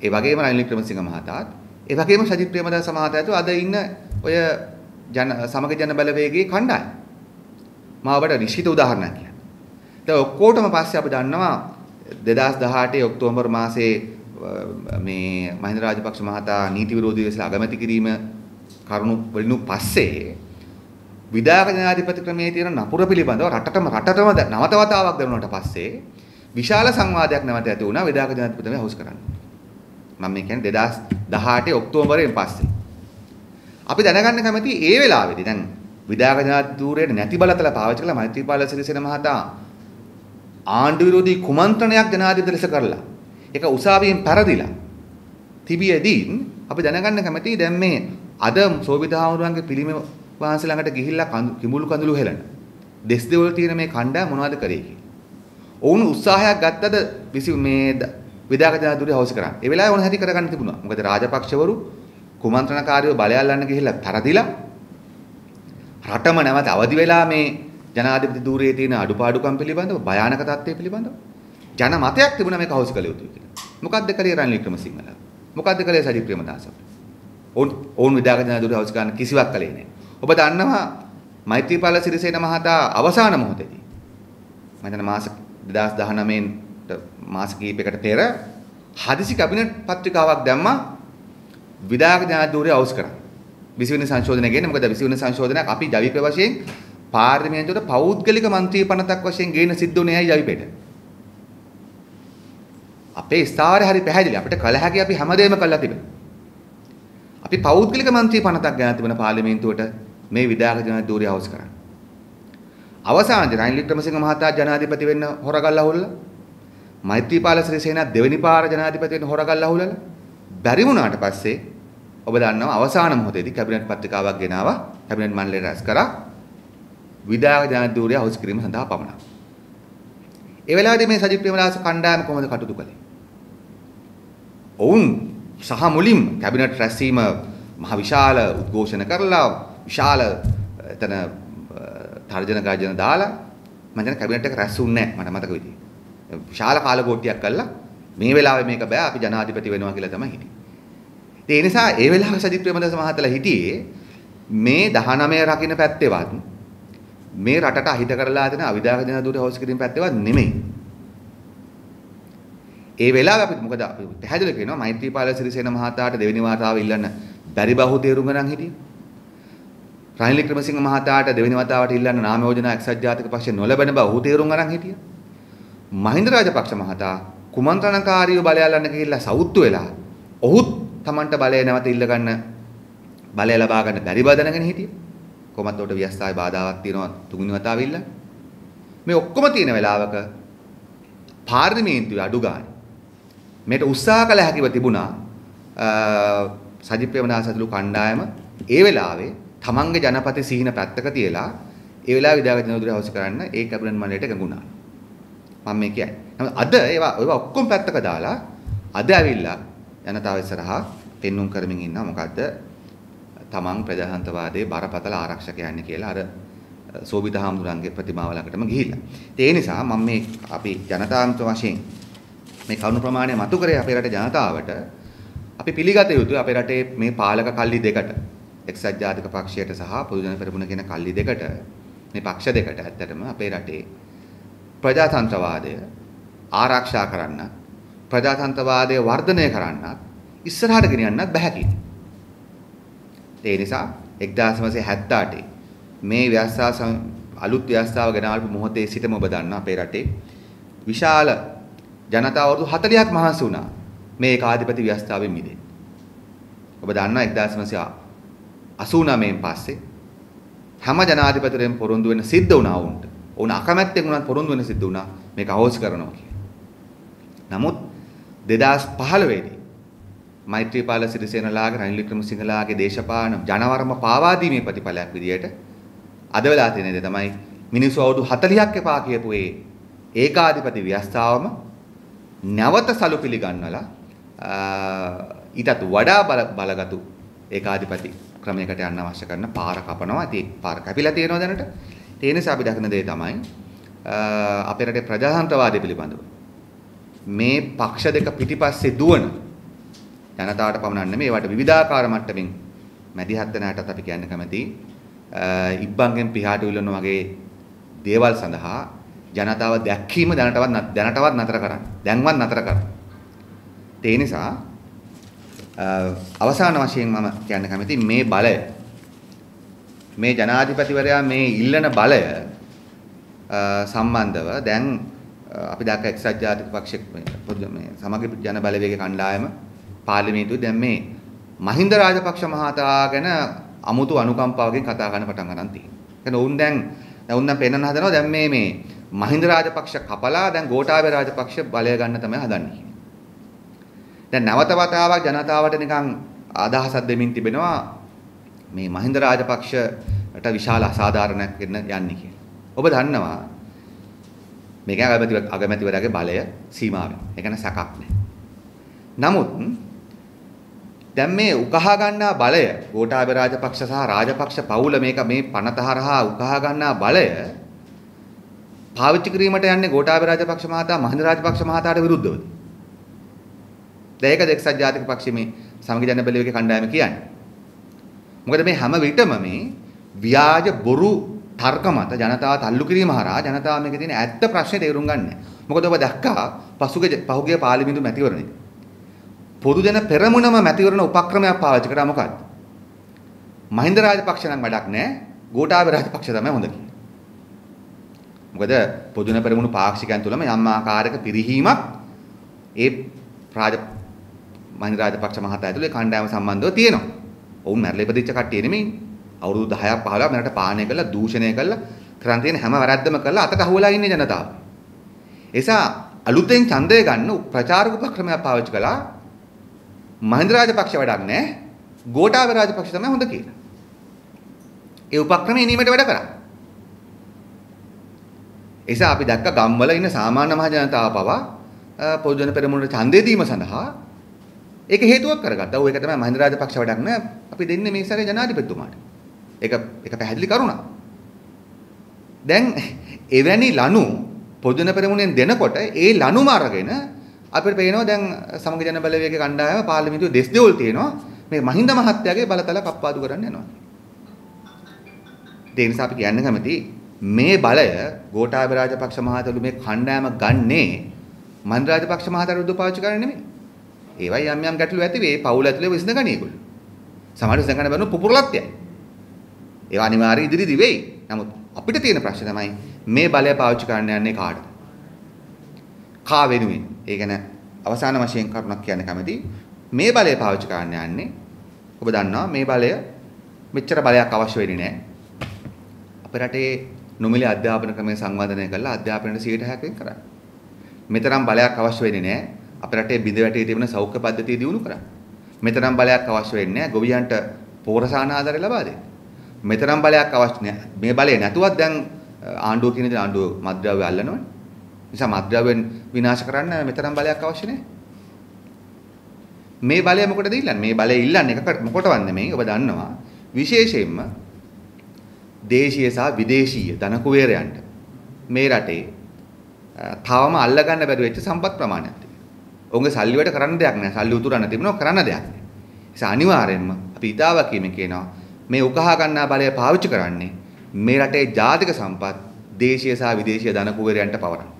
ඒ වගේම රනිල් වික්‍රමසිංහ මහතාත් ඒ වගේම සජිත් ප්‍රේමදාස මහතාට අද ඉන්න ඔය සමග ජන බලවේගයේ කණ්ඩායම. මම ඔබට නිශ්චිත උදාහරණයක් කියන්නම්. දැන් ඔක්කොටම පස්සේ අපි දන්නවා 2018 ඔක්තෝබර් මාසයේ මේ මහින්ද රාජපක්ෂ මහතා නීති විරෝධී ලෙස අගමැති කිරීම කරුණු වලින් පස්සේ විධායක ජනාධිපති ක්‍රමයේ තියෙන නපුර පිළිබඳව රටටම නවතවතාවක් දරුණාට පස්සේ විශාල සංවාදයක් නැවත ඇති වුණා විධායක ජනාධිපතිතුමා හවුස් කරන්න. මම මේ කියන්නේ 2018 ඔක්තෝබරයෙන් පස්සේ. අපි දැනගන්න කැමති ඒ වෙලාවේදී දැන් විධායක ජනාධිපතිතුරේට නැති බලතල පාවිච්චි කළා මෛත්‍රීපාල සිරිසේන මහතා ආණ්ඩු විරෝධී කුමන්ත්‍රණයක් ජනාධිපති ලෙස කරලා ඒක උසාවියෙන් පෙරදිලා තිබියදී අපි දැනගන්න කැමති දැන් මේ අද සෝබිත හාමුදුරන්ගේ පිළිම වහන්සේ ළඟට ගිහිල්ලා කිඹුල් කඳුළු හෙලන දෙස් දෙවල තියෙන මේ කණ්ඩායම මොනවද කරේ කියලා. ඔවුන් උත්සාහයක් ගත්තද මේ විධායක ජනාධිපති හවුස් කරන්න. ඒ වෙලාවේ ඕන හැටි කරගන්න තිබුණා. මොකද රාජපක්ෂවරු කුමන්ත්‍රණකාරීව බලය අල්ලන්න ගිහිල්ලා පෙරදිලා රටම නැවත අවදි වෙලා මේ ජනාධිපති ධූරයේ තියෙන අඩුපාඩුකම් පිළිබඳව භයානක තත්ත්වය පිළිබඳව ජන මතයක් තිබුණා මේක හවුස් කළ යුතුයි කියලා. මොකද්ද කළේ රනිල් වික්‍රමසිංහලා? මොකද්ද කළේ සජිත් ප්‍රේමදාස? ඔවුන් විධායක ජනාධිපති හවුස් ගන්න කිසිවක් කළේ නැහැ. ඔබ දන්නවා මෛත්‍රීපාල සිරිසේන මහතා අවසාන මොහොතේදී මම හිතන මාස 2019 මාස කිහිපයකට පෙර හදිසි කැබිනට් පත්‍රිකාවක් දැම්මා විධායක ජනාධිපති හවුස් කරා. 20 වෙනි සංශෝධනය කියන්නේ මොකද 20 වෙනි සංශෝධනයක් අපි ජවිප වශයෙන් පාර්ලිමේන්තුවට පෞද්ගලික මන්ත්‍රී පනතක් වශයෙන් ගේන සිද්ධ වුණේ ඇයි ජවිපෙට? අපේ ස්ථාවරය හරි පැහැදිලි. අපිට කල හැකි අපි හැමදේම කළා තිබෙනවා. අපි පෞද්ගලික මන්ත්‍රී පනතක් ගන්න තිබෙන පාර්ලිමේන්තුවට මේ විධායක ජනාධිපති හවුස් කරා. අවසානයේ රනිල් වික්‍රමසිංහ මහතා ජනාධිපති වෙන්න හොරගල්ලා හොල්ලා මෛත්‍රීපාල සිරිසේන දෙවෙනි පාර ජනාධිපති වෙන්න හොරගල්ලා හොල්ලා බැරි වුණාට පස්සේ ඔබ දන්නවා අවසාන මොහොතේදී කැබිනට් පත්‍රිකාවක් ගෙනාවා කැබිනට් මණ්ඩලය රැස් කරා විධායක ජනාධිපති හවුස් කිරීම සඳහා පමණක්. ඒ වෙලාවේදී මේ සජිත් ප්‍රේමදාස කණ්ඩායම කොහොමද කටයුතු කළේ? ඔවුන් සහ මුලින්ම කැබිනට් රැස්වීම මහ විශාල උද්ඝෝෂණ කරලා විශාල එතන තර්ජන ගර්ජන දාලා මම දැන් කැබිනට් එක රැස්ුන්නේ නැහැ මට මතක විදිහට. විශාල කාලකෝට්ටියක් කළා මේ වෙලාවේ මේක බෑ අපි ජනාධිපති වෙනවා කියලා තමයි හිටියේ. ඒ නිසා ඒ වෙලාවේ සජිත් ප්‍රේමදාස මහත්තයලා හිටියේ මේ 19 රකින්න පැත්තේවත් මේ රටට අහිත කරලා දෙන අවිධායක ජනාධිපති හවුස් කිරීම පැත්තේවත් නෙමෙයි. ඒ වෙලාවේ අපි මොකද අපි පැහැදිලි කියනවා මෛත්‍රීපාල සිරිසේන මහතාට දෙවෙනි වතාව ඉල්ලන්න බැරි බහු තේරුම් ගන්න හිටියේ. රනිල් වික්‍රමසිංහ මහතාට දෙවෙනි වතාවට ඉල්ලන්න නාම යෝජනා එක්සත් ජාතික පක්ෂය නොලබන බව ඔහු තේරුම් ගන්න හිටියා. මහින්ද රාජපක්ෂ මහතා කුමන්ත්‍රණකාරීව බලය අල්ලන්න ගිහිල්ලා සවුත්තු වෙලා ඔහුත් Tamanට බලය නැවත ඉල්ල ගන්න බලය ලබා ගන්න බැරි බව දැනගෙන හිටියේ. කොහොමද උඩ ව්‍යවස්ථාවේ බාධාවක් තියෙනවා තුන්වෙනි වතාව ඉල්ලන්න. මේ ඔක්කොම තියෙන වෙලාවක පාර්ලිමේන්තුවේ අඩු ගන්න මේට උත්සාහ කළ හැකිව තිබුණා සජිත් ප්‍රේමදාස ඇතුළු කණ්ඩායම ඒ වෙලාවේ තමන්ගේ ජනපති සිහින පැත්තක තියලා ඒ වෙලාවේ විධායක ජනාධිපති හවුස් කරන්න ඒ කැබිනට් මණ්ඩලයට ගඟුණා. මම මේ කියන්නේ. නමුත් අද ඒවා ඔක්කොම පැත්තක දාලා අද ඇවිල්ලා ජනතාව ඉස්සරහා පෙන්눔 කරමින් ඉන්නවා මොකද්ද තමන් ප්‍රජාතන්ත්‍රවාදයේ බරපතල ආරක්ෂකයන්නේ කියලා අර සෝබිත හාමුදුරන්ගේ ප්‍රතිමාව ළඟටම ගිහිල්ලා. ඒ නිසා මම මේ අපි ජනතාවන්ත වශයෙන් මේ කරුණු ප්‍රමාණය මතු කරේ අපේ රටේ ජනතාවට අපි පිළිගත යුතුයි අපේ රටේ මේ පාලක කල්ලි දෙකට එක්සත් ජාතික පක්ෂයට සහ පොදු ජන පෙරමුණ කියන කල්ලි දෙකට මේ පක්ෂ දෙකට ඇත්තටම අපේ රටේ ප්‍රජාතන්ත්‍රවාදය ආරක්ෂා කරන්න ප්‍රජාතන්ත්‍රවාදය වර්ධනය කරන්න ඉස්සරහට ගෙනියන්නත් බැහැ කියන. ඒ නිසා 1978 මේ ව්‍යවස්ථාව අලුත් ව්‍යවස්ථාව ගෙනාවු මොහොතේ සිටම ඔබ දන්නා අපේ රටේ විශාල ජනතාව වර්ග 40ක් මහන්සි වුණා මේ ඒකාධිපති ව්‍යවස්ථාවෙන් මිදෙන්න. ඔබ දන්නා 1989න් පස්සේ හැම ජනාධිපතිවරයෙක්ම පොරොන්දු වෙන සිද්ධ වුණා වුන්ට. උන් අකමැත්තෙන් උනත් පොරොන්දු වෙන සිද්ධ වුණා මේක අවශ්‍ය කරනවා කියලා. නමුත් 2015 දී මෛත්‍රීපාල සිරිසේනලාගේ රනිල් වික්‍රමසිංහලාගේ දේශපාලන ජනවරම පාවා දීමේ ප්‍රතිඵලයක් විදියට අද වෙලා තියෙන දේ තමයි මිනිස්සු අවුරුදු 40ක් එපා කියපු ඒකාධිපති ව්‍යවස්ථාවම නැවත සලු පිළිගන්නලා ඊටත් වඩා බලගතු ඒකාධිපති ක්‍රමයකට යන්න අවශ්‍ය කරන පාර කපනවා. ඉතින් පාර කැපිලා තියෙනවා දැනට. ඒ නිසා අපි දකින දේ තමයි අපේ රටේ ප්‍රජාතන්ත්‍රවාදය පිළිබඳව මේ පක්ෂ දෙක පිටිපස්සේ දුවන ජනතාවට පමණක් නෙමෙයි ඒවට විවිධාකාර මට්ටමින් මැදිහත් වෙන හැටත් අපි කියන්න කැමති ඉබ්බන්ගෙන් පිහාට උල්ලන වගේ දේවල් සඳහා ජනතාව දැක්කීම දැනටවත් නතර කරන්න. දැන්වත් නතර කරන්න. ඒ නිසා අවසාන වශයෙන් මම කියන්න කැමති මේ බලය මේ ජනාධිපතිවරයා මේ ඉල්ලන බලය සම්බන්ධව දැන් අපි දැක්ක එක්සත් ජාතික පක්ෂයේ මේ සමගි ජන බලවේග කණ්ඩායම පාර්ලිමේන්තුවේ දැන් මේ මහින්ද රාජපක්ෂ මහතා ගැන අමුතු අනුකම්පාවකින් කතා කරන්න පටන් ගන්න තියෙනවා. ඒ ඔවුන් දැන් පෙන්නන හදනවා දැන් මේ මහින්ද රාජපක්ෂ කපලා දැන් ගෝඨාභය රාජපක්ෂ බලය ගන්න තමයි හදන්නේ. දැන් නැවත වතාවක් ජනතාවට නිකන් අදහසක් දෙමින් තිබෙනවා මේ මහින්ද රාජපක්ෂට විශාල අසාධාරණයක් වෙන්න යන්නේ කියලා. ඔබ දන්නවා මේක අගමැතිවරයාගේ බලය සීමාවෙන්. ඒ කියන්නේ සැකක් නැහැ. නමුත් දැන් මේ උකහා ගන්නා බලය ගෝඨාභය රාජපක්ෂ සහ රාජපක්ෂ පවුල මේ පනත හරහා උකහා ගන්නා බලය පාවිච්චි කිරීමට යන්නේ ගෝඨාභය රාජපක්ෂ මහතා මහින්ද රාජපක්ෂ මහතාට විරුද්ධවද? දැන් ඒක එක්සත් ජාතික පක්ෂයේ මේ සමගි ජන බලවේගයේ කණ්ඩායම කියන්නේ. මොකද මේ හැම විටම මේ ව්‍යාජ බොරු තර්ක මත ජනතාව තල්ලු කිරීම හරහා ජනතාව මේකේ තියෙන ඇත්ත ප්‍රශ්නේ තේරුම් ගන්න නැහැ. මොකද ඔබ දැක්කා පහුගිය පාර්ලිමේන්තු මැතිවරණේ පොදු ජන පෙරමුණම මැතිවරණ උපක්‍රමයක් පාවිච්චි කරා මොකද්ද? මහින්ද රාජපක්ෂ නම් වැඩක් නැහැ. ගෝඨාභය රාජපක්ෂ තමයි හොඳ කියලා. මොකද පොදු ජන පෙරමුණු පාක්ෂිකයන් තුලම යම් ආකාරයක පිරිහීමක් ඒ මහින්ද රාජපක්ෂ මහතා ඇතුලේ කණ්ඩායම සම්බන්ධව තියෙනවා. ඔවුන් මැරලා ඉපදිච්ච කට්ටිය නෙමෙයි. අවුරුදු 10ක් 15ක් මෙරට පාලනය කළා, දූෂණය කළා, කරන් තියෙන හැම වැරද්දම කළා අතට අහුවලා ඉන්නේ ජනතාව. එසා අලුතෙන් ඡන්දය ගන්න ප්‍රචාරක උපක්‍රමයක් පාවිච්චි කළා. මහින්ද රාජපක්ෂ වැඩක් නැහැ. ගෝඨාභය රාජපක්ෂ තමයි හොඳ කියලා. ඒ උපක්‍රමය ඉනීමට වැඩ කරා. එසා අපි දැක්ක ගම්වල ඉන්න සාමාන්‍ය මහ ජනතාව පවා පොදු ජන පෙරමුණට ඡන්දය දීම සඳහා ඒක හේතුවක් කරගත්තා. ඒක තමයි මහින්ද රාජපක්ෂ වැඩක් නැහැ. අපි දෙන්නේ මේ සැරේ ජනාධිපතිතුමාට. ඒක පැහැදිලි කරුණක්. දැන් එවැනි ලනු පොදු ජන පෙරමුණෙන් දෙනකොට ඒ ලනුම අරගෙන අපිට පේනවා දැන් සමගි ජන බලවේගයේ කණ්ඩායම පාර්ලිමේන්තුවේ දෙස් දෙවොල් තියෙනවා මේ මහින්ද මහත්තයාගේ බලතල කප්පාදු කරන්න යනවා. ඒ නිසා අපි කියන්න කැමති මේ බලය ගෝඨාභය රාජපක්ෂ මහතාලු මේ කණ්ඩායම ගන්නේ මහින්ද රාජපක්ෂ මහතාට විරුද්ධව පාවිච්චි කරන්නේ නෙමෙයි. ඒවයි යම් ගැටලු ඇති වේ පවුල ඇතුලේ විසඳ ගන්න ඒගොල්ලෝ. සමහර විසඳ ගන්න බැරුණු පුපුරලත්යයි. ඒවා අනිවාර්ය ඉදිරියදී වෙයි. නමුත් අපිට තියෙන ප්‍රශ්නේ තමයි මේ බලය පාවිච්චි කරන්න යන්නේ කාටද? කා වෙනුවෙන්. ඒ කියන්නේ අවසාන වශයෙන් කරුණක් කියන්න කැමති මේ බලය පාවිච්චි කරන්න යන්නේ ඔබ දන්නවා මේ බලය මෙච්චර බලයක් අවශ්‍ය වෙන්නේ නැහැ. අපේ රටේ නොමිලේ අධ්‍යාපන ක්‍රමය සංවර්ධනය කරලා අධ්‍යාපනයට 60% වෙන් කරා. මෙතරම් බලයක් අවශ්‍ය වෙන්නේ නැහැ. අපේ රටේ බිඳ වැටේ තිබෙන සෞඛ්‍ය පද්ධතිය දියුණු කරා. මෙතරම් බලයක් අවශ්‍ය වෙන්නේ නැහැ ගොවියන්ට පෝරසාන ආධාරය ලබා දෙන්න. මෙතරම් බලයක් අවශ්‍ය නැහැ. මේ බලය නැතුවත් දැන් ආණ්ඩුව කියන දේ ආණ්ඩුව මත්ද්‍රව්‍ය අල්ලනවනේ. නිසා මත්ද්‍රව්‍යෙන් විනාශ කරන්න මෙතරම් බලයක් අවශ්‍ය නැහැ. මේ බලය මොකටද ඉල්ලන්නේ? මේ බලය ඉල්ලන්නේ මොකටවත් නෙමෙයි. ඔබ දන්නවා විශේෂයෙන්ම දේශීය සහ විදේශීය ධන කුවේරයන්ට මේ රටේ තවම අල්ල ගන්න බැරි වෙච්ච සම්පත් ප්‍රමාණයක් තියෙනවා. ඔවුන්ගේ සල්ලි වලට කරන්න දෙයක් නැහැ. සල්ලි උතුරන්න තිබුණා කරන්න දෙයක් නැහැ. ඒ අනිවාර්යෙන්ම අපි ඉතාවකීමෙන් කියනවා මේ උකහා ගන්නා බලය පාවිච්චි කරන්නේ මේ රටේ ජාතික සම්පත් දේශීය සහ විදේශීය ධන කුවේරයන්ට පවරන්න.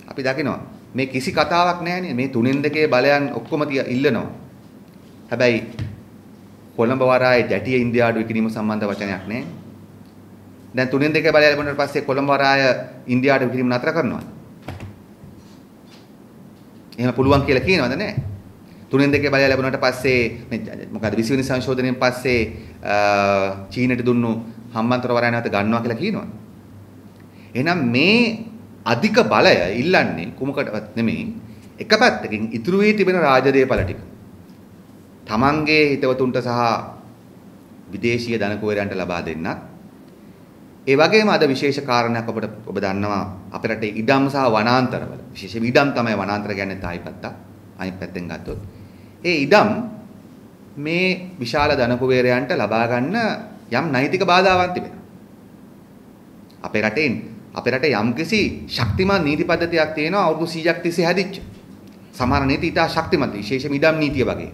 අපි දකිනවා මේ කිසි කතාවක් නැහැනේ මේ තුනෙන් දෙකේ බලයන් ඔක්කොම ඉල්ලනවා. හැබැයි කොළඹ වරායේ ජැටිය ඉන්දියාවට විකිණීම සම්බන්ධ වචනයක් නැහැ. දැන් තුනෙන් දෙකේ බලය ලැබුණාට පස්සේ කොළඹ වරාය ඉන්දියාවට විකිණීම නතර කරනවා. එහෙම පුළුවන් කියලා කියනවද නැහැ. තුනෙන් දෙකේ බලය ලැබුණාට පස්සේ මේ මොකද 20 වෙනි සංශෝධනයෙන් පස්සේ චීනට දුන්නු හම්බන්තොට වරාය නැවත ගන්නවා කියලා කියනවා. එහෙනම් මේ අධික බලය ඉල්ලන්නේ කුමකටවත් නෙමෙයි එක පැත්තකින් ඉතුරු වී තිබෙන රාජදේපල ටික තමන්ගේ හිතවතුන්ට සහ විදේශීය ධන කුවේරයන්ට ලබා දෙන්නත් ඒ වගේම අද විශේෂ කාරණයක් ඔබ දන්නවා අපේ රටේ ඉඩම් සහ වනාන්තරවල විශේෂයෙන් ඉඩම් තමයි වනාන්තර කියන්නේ තායි පැත්ත අනිත් පැත්තෙන් ගත්තොත් ඒ ඉඩම් මේ විශාල ධන කුවේරයන්ට ලබා ගන්න යම් නෛතික බාධාවක් තිබෙනවා අපේ රටේ යම්කිසි ශක්තිමත් නීති පද්ධතියක් තියෙනවා අවුරුදු 100ක් තිස්සේ හැදිච්ච. සමහර නීති ඉතා ශක්තිමත් විශේෂයෙන්ම ඉඩම් නීතිය වගේ.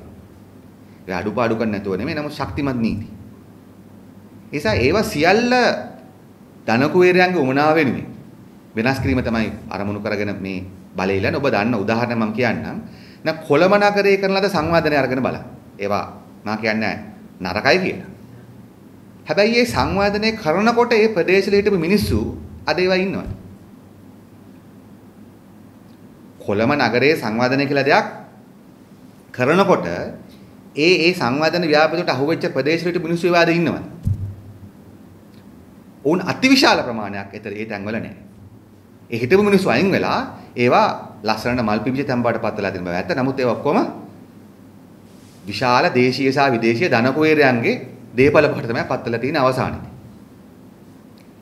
ඒ අඩුපාඩු කරන්න නැතුව නෙමෙයි නමුත් ශක්තිමත් නීති. ඒසා ඒවා සියල්ල ධනකුවේරයන්ගේ උමනාව වෙනුවෙන් වෙනස් කිරීම තමයි අරමුණු කරගෙන මේ බලය ඉල්ලන්නේ. ඔබ දන්න උදාහරණ මම කියන්නම්. දැන් කොළඹ නගරයේ කරන ලද සංවාදනය අරගෙන බලන්න. ඒවා මම කියන්නේ නරකයි කියලා. හැබැයි මේ සංවාදනය කරනකොට ඒ ප්‍රදේශවල හිටපු මිනිස්සු අද ඒවා ඉන්නවද? කොළඹ නගරයේ සංවාදනය කියලා දෙයක් කරනකොට ඒ සංවාදන ව්‍යාපෘතියට අහුවෙච්ච ප්‍රදේශවල හිටපු මිනිස්සු ඒවා අද ඉන්නවද? උන් අතිවිශාල ප්‍රමාණයක් ඒ තැන්වල නැහැ. ඒ හිටපු මිනිස්සු අයින් වෙලා ඒවා ලස්සනට මල් පිපිච්ච තැන් බවට පත් වෙලා තියෙන බව ඇත්ත. නමුත් ඒවා ඔක්කොම විශාල දේශීය සහ විදේශීය ධනකුවේරයන්ගේ දේපල බවට තමයි පත් වෙලා තියෙන අවසානයේදී.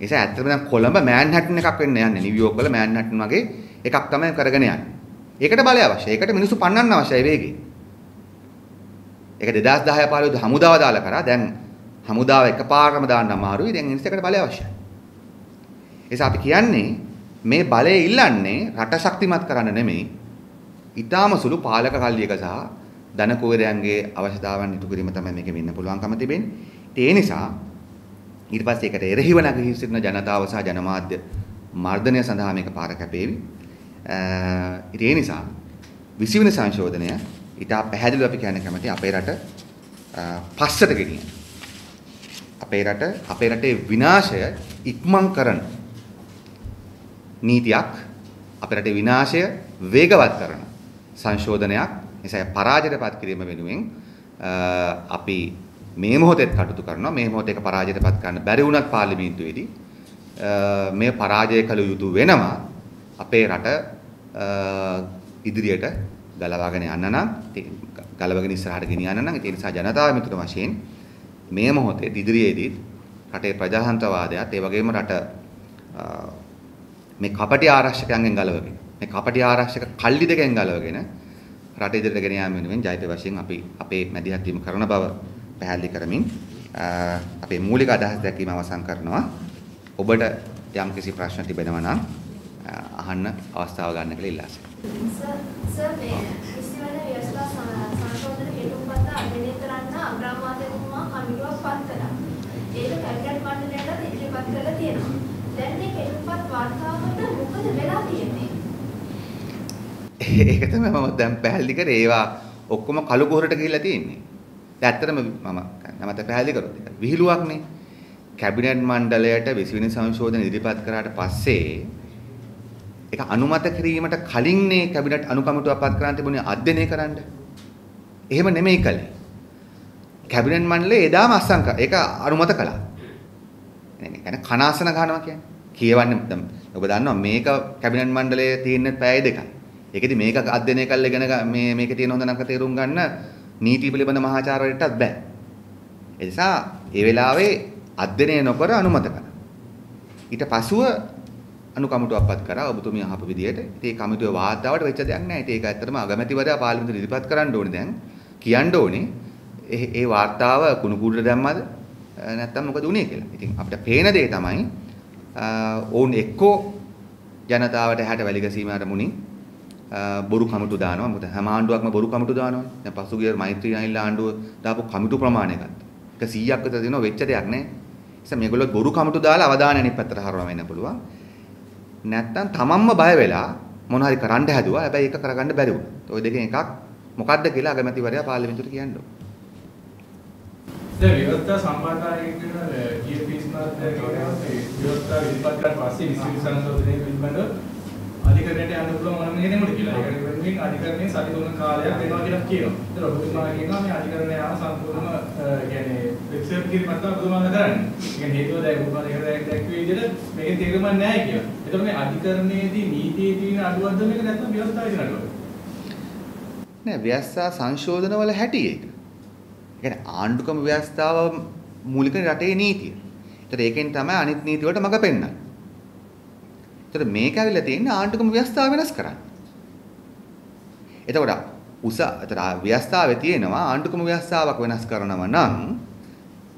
ඒසයි ඇත්තටම දැන් කොළඹ මෑන්හටන් එකක් වෙන්න යන්නේ. නිව්යෝක් වල මෑන්හටන් වගේ එකක් තමයි කරගෙන යන්නේ. ඒකට බලය අවශ්‍යයි. ඒකට මිනිස්සු පන්නන්න අවශ්‍යයි වේගෙ. ඒක 2010 15 හමුදාව දාලා කරා. දැන් හමුදාව එකපාරටම දාන්න අමාරුයි. දැන් ඉන්ස්ටකට බලය අවශ්‍යයි. ඒස අපි කියන්නේ මේ බලය ඉල්ලන්නේ රට ශක්තිමත් කරන්න නෙමෙයි. ඊටාම සුළු පාලක කල්ලියක සහ ධනකෝරයන්ගේ අවශ්‍යතාවන් ඉටු කිරීම තමයි මේකෙ වෙන්න පුළුවන්කම තිබෙන්නේ. ඒ නිසා ඊට පස්සේ ඒකට එරෙහිව නැගී සිටින ජනතාව සහ ජනමාධ්‍ය මර්ධනය සඳහා මේක පාර කැපේවි. ඒ නිසා 20 වෙනි සංශෝධනය ඊට පැහැදිලිව අපි කියන්න කැමති අපේ රට පස්සට ගෙනියන. අපේ රටේ විනාශය ඉක්මන් කරන නීතියක්, අපේ රටේ විනාශය වේගවත් කරන සංශෝධනයක්. නිසා පරාජයටපත් කිරීම වෙනුවෙන් අපි මේ මොහොතේත් කටයුතු කරනවා. මේ මොහොතේක පරාජයටපත් කරන්න බැරි වුණත් පාර්ලිමේන්තුවේදී මේ පරාජය කළ යුතු වෙනවා. අපේ රට ඉදිරියට ගලවාගෙන යන්න නම්, ගලවගෙන ඉස්සරහට ගෙනියන්න නම් ඒ නිසා ජනතාව මිතුරු වශයෙන් මේ මොහොතේ ඉදිරියේදී රටේ ප්‍රජාතන්ත්‍රවාදයත් ඒ වගේම රට මේ කපටි ආරක්ෂකයන්ගෙන් ගලවගෙන, මේ කපටි ආරක්ෂක කල්ලි දෙකෙන් ගලවගෙන රට ඉදිරියට ගෙන යාම වෙනුවෙන් ජයිත වශයෙන් අපි අපේ මැදිහත් වීම කරන බව පැහැදිලි කරමින් අපේ මූලික අදහස් දැක්වීම අවසන් කරනවා. ඔබට යම් කිසි ප්‍රශ්න තිබෙනවා නම් අහන්න අවස්ථාව ගන්න කියලා ඉල්ලා සිටිනවා. සර් මේ කිසිවන ව්‍යවස්ථා සංශෝධන හේතුපත් අධ්‍යයනය කරන්න අග්‍රාමාත්‍යතුමා කමිටුවක් පත් කළා. ඒක කැබිනට් මණ්ඩලයට ඉදිරිපත් කරලා තියෙනවා. දැන් මේ හේතුපත් වාර්තාවට මොකද වෙලා තියෙන්නේ? ඒක තමයි මම දැන් පැහැදිලි කරේ. ඒවා ඔක්කොම කළු කොහරට ගිහිල්ලා තියෙන්නේ. දැන් ඇත්තටම මම නැවත පැහැදිලි කරොත් ඒක විහිළුවක්නේ. කැබිනට් මණ්ඩලයට 20 වෙනි සංශෝධන ඉදිරිපත් කරාට පස්සේ ඒක අනුමත කිරීමට කලින්නේ කැබිනට් අනුකමිටුවක් පත් කරන්න තිබුණේ අධ්‍යයනය කරන්න. එහෙම නෙමෙයි කළේ. කැබිනට් මණ්ඩලය එදාම අස්සම් කරා. ඒක අනුමත කළා. ඒ කියන්නේ කනාසන ගන්නවා කියන්නේ. කියවන්නේ දැන් ඔබ දන්නවා මේක කැබිනට් මණ්ඩලයේ තියෙන පැය දෙකයි. ඒකෙදි මේක අධ්‍යයනය කරලා ඉගෙන මේකේ තියෙන හොඳ නරක තේරුම් ගන්න නීති පිළිබඳ මහාචාර්යවරයෙක්ටත් බෑ. ඒ නිසා ඒ වෙලාවේ අධ්‍යයනය නොකර අනුමත කළා. ඊට පසුව අනුකමිටුවක්පත් කරා ඔබතුමිය අහපු විදිහට. ඉතින් ඒ කමිටුවේ වාර්තාවට වෙච්ච දෙයක් නෑ. ඉතින් ඒක ඇත්තටම අගමැතිවරයා පාර්ලිමේන්තුවට ඉදිරිපත් කරන්න ඕනේ දැන්. කියන්න ඕනේ ඒ වාර්තාව කුණු කුඩට දැම්මද නැත්නම් මොකද උනේ කියලා. ඉතින් අපිට පේන දේ තමයි ඕන් එක්කෝ ජනතාවට හැට වැලි ගැසීමකට මුණින් බොරු කමිටු දානවා. මොකද හැම ආණ්ඩුවක්ම බොරු කමිටු දානවානේ. දැන් පසුගිය මෛත්‍රී අහිල්ලා ආණ්ඩුව දාපු කමිටු ප්‍රමාණය ගත්තා. ඒක 100ක් විතර දෙනවා වෙච්ච දෙයක් නෑ. නිසා මේගොල්ලෝ බොරු කමිටු දාලා අවධානය අනිත් පැත්තට හරවන්න වෙන්න පුළුවන්. නැත්තම් තමන්ම බය වෙලා මොන හරි කරන්න හැදුවා. හැබැයි ඒක කරගන්න බැරි වුණා. ඔය දෙකෙන් එකක් මොකක්ද කියලා අගමැතිවරයා පාර්ලිමේන්තුවට කියන්න ඕන. දැන් විවස්ථා සම්බන්ධයෙන් කියන GPS මාත්‍රා කියනවා විවස්ථා ඉදිරිපත් කරන පස්සේ විශ්ව සංශෝධනයේ පිළිබඳව අධිකරණයට යන්න පුළුවන් වුණා නේද කියලා. ඒකට වෙනුවෙන් අධිකරණයේ සති 3 කාලයක් වෙනවා කියලා කියනවා. ඒතර ඔබතුමා කියනවා මේ අධිකරණය ආව සම්පූර්ණම කියන්නේ එක්සෙප්ට් කිරීමක් තමයි ඔබතුමාලා කරන්නේ. ඒක හේතුව දැන් ඔබතුමා ඒකට දැක්වේ විදිහට මේකේ තේරුමක් නැහැ කියලා. ඒතර මේ අධිකරණයේදී නීතියේ තියෙන අඩුවක්ද මේක නැත්නම් ව්‍යවස්ථාවේ තියෙන අඩුවක්ද? නෑ ව්‍යවස්ථා සංශෝධන වල හැටි ඒක. ඒ කියන්නේ ආණ්ඩුක්‍රම ව්‍යවස්ථාව මූලික රටේ නීතිය. ඒතර ඒකෙන් තමයි අනිත් නීති වලට මඟ පෙන්නන්නේ. ඒතර මේක ඇවිල්ලා තියෙන්නේ ආණ්ඩුක්‍රම ව්‍යවස්ථාව වෙනස් කරන්න. එතකොට ඒතර ව්‍යවස්ථාවේ තියෙනවා ආණ්ඩුක්‍රම ව්‍යවස්ථාවක් වෙනස් කරනවා නම්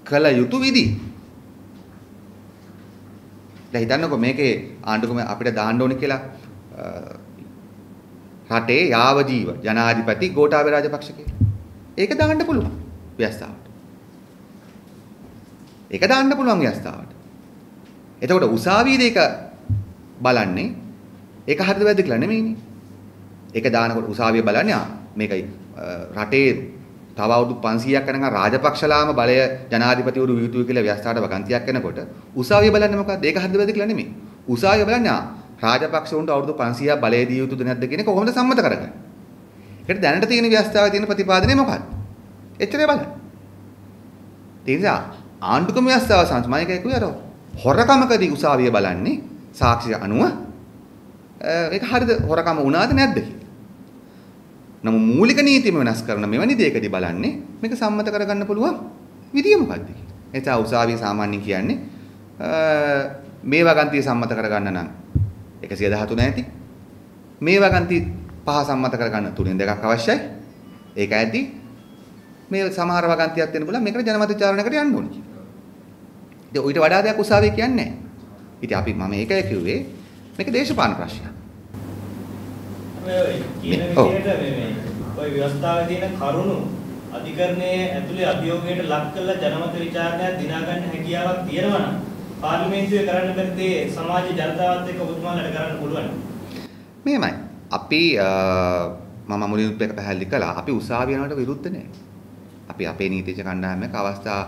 කල යුතු විදි. දැන් හිතන්නකෝ මේකේ ආණ්ඩුක්‍රම අපිට දාන්න ඕනේ කියලා රටේ යාවජීව ජනාධිපති ගෝඨාභය රාජපක්ෂ කියලා. ඒක දාන්න පුළුවන් ව්‍යවස්ථාවට. ඒක දාන්න පුළුවන් ව්‍යවස්ථාවට. එතකොට උසාවියේදී ඒක බලන්නේ ඒක හරිද වැරදිද කියලා නෙමෙයිනේ. ඒක දානකොට උසාවිය බලන්නේ මේකයි රටේ තව අවුරුදු 500ක් යනකම් රාජපක්ෂලාම බලය ජනාධිපතිවරු විය යුතුයි කියලා ව්‍යවස්ථාවට වගන්තියක් කරනකොට උසාවිය බලන්නේ මොකක්ද? ඒක හරිද වැරදිද කියලා නෙමෙයි. උසාවිය බලන්නේ රාජපක්ෂවුන්ට අවුරුදු 500ක් බලය දිය යුතුද නැද්ද කියන එක කොහොමද සම්මත කරගන්නේ? ඒකට දැනට තියෙන ව්‍යවස්ථාවේ තියෙන ප්‍රතිපාදනය මොකක්ද? එච්චරයි බලන්න. ඒ නිසා ආණ්ඩුක්‍රම ව්‍යවස්ථාව සංස්මායකයි කියර හොරකමකදී උසාවිය බලන්නේ සාක්ෂි අනුව ඒක හරිද හොරකම වුණාද නැද්ද කියලා. නමුත් මූලික නීතියම වෙනස් කරන මෙවැනි දෙයකදී බලන්නේ මේක සම්මත කරගන්න පුළුවන් විදිය මොකක්ද කියලා. ඒ නිසා උසාවිය සාමාන්‍යයෙන් කියන්නේ මේ වගන්තිය සම්මත කරගන්න නම් 113 ඇති. මේ වගන්ති 5 සම්මත කරගන්න 3න් 2ක් අවශ්‍යයි. ඒක ඇති. මේ සමහර වගන්තියක් දෙන්න පුළුවන් මේකට ජනමත විචාරණයකට යන්න ඕනේ කියලා. ඉතින් ඊට වඩා දෙයක් උසාවිය කියන්නේ නැහැ. ඉතින් අපි මම ඒකයි කිව්වේ මේක දේශපාලන ප්‍රශ්නයක්. කියන විදිහට මේ ඔය ව්‍යවස්ථාවේ තියෙන කරුණු අධිකරණයේ ඇතුලේ අභියෝගයට ලක් කළ ජනමත විචාරණයක් දිනා ගන්න හැකියාවක් තියෙනවා නම් පාර්ලිමේන්තුවේ කරන්න බැරි දේ සමාජ ජනතාවත් එක්ක ඔබතුමාලට කරන්න පුළුවන්. මෙහෙමයි. අපි මම මුලින්ම එක පැහැදිලි කළා. අපි උසාවිය යනවට විරුද්ධ නැහැ. අපි අපේ නීතිඥ කණ්ඩායමක අවස්ථා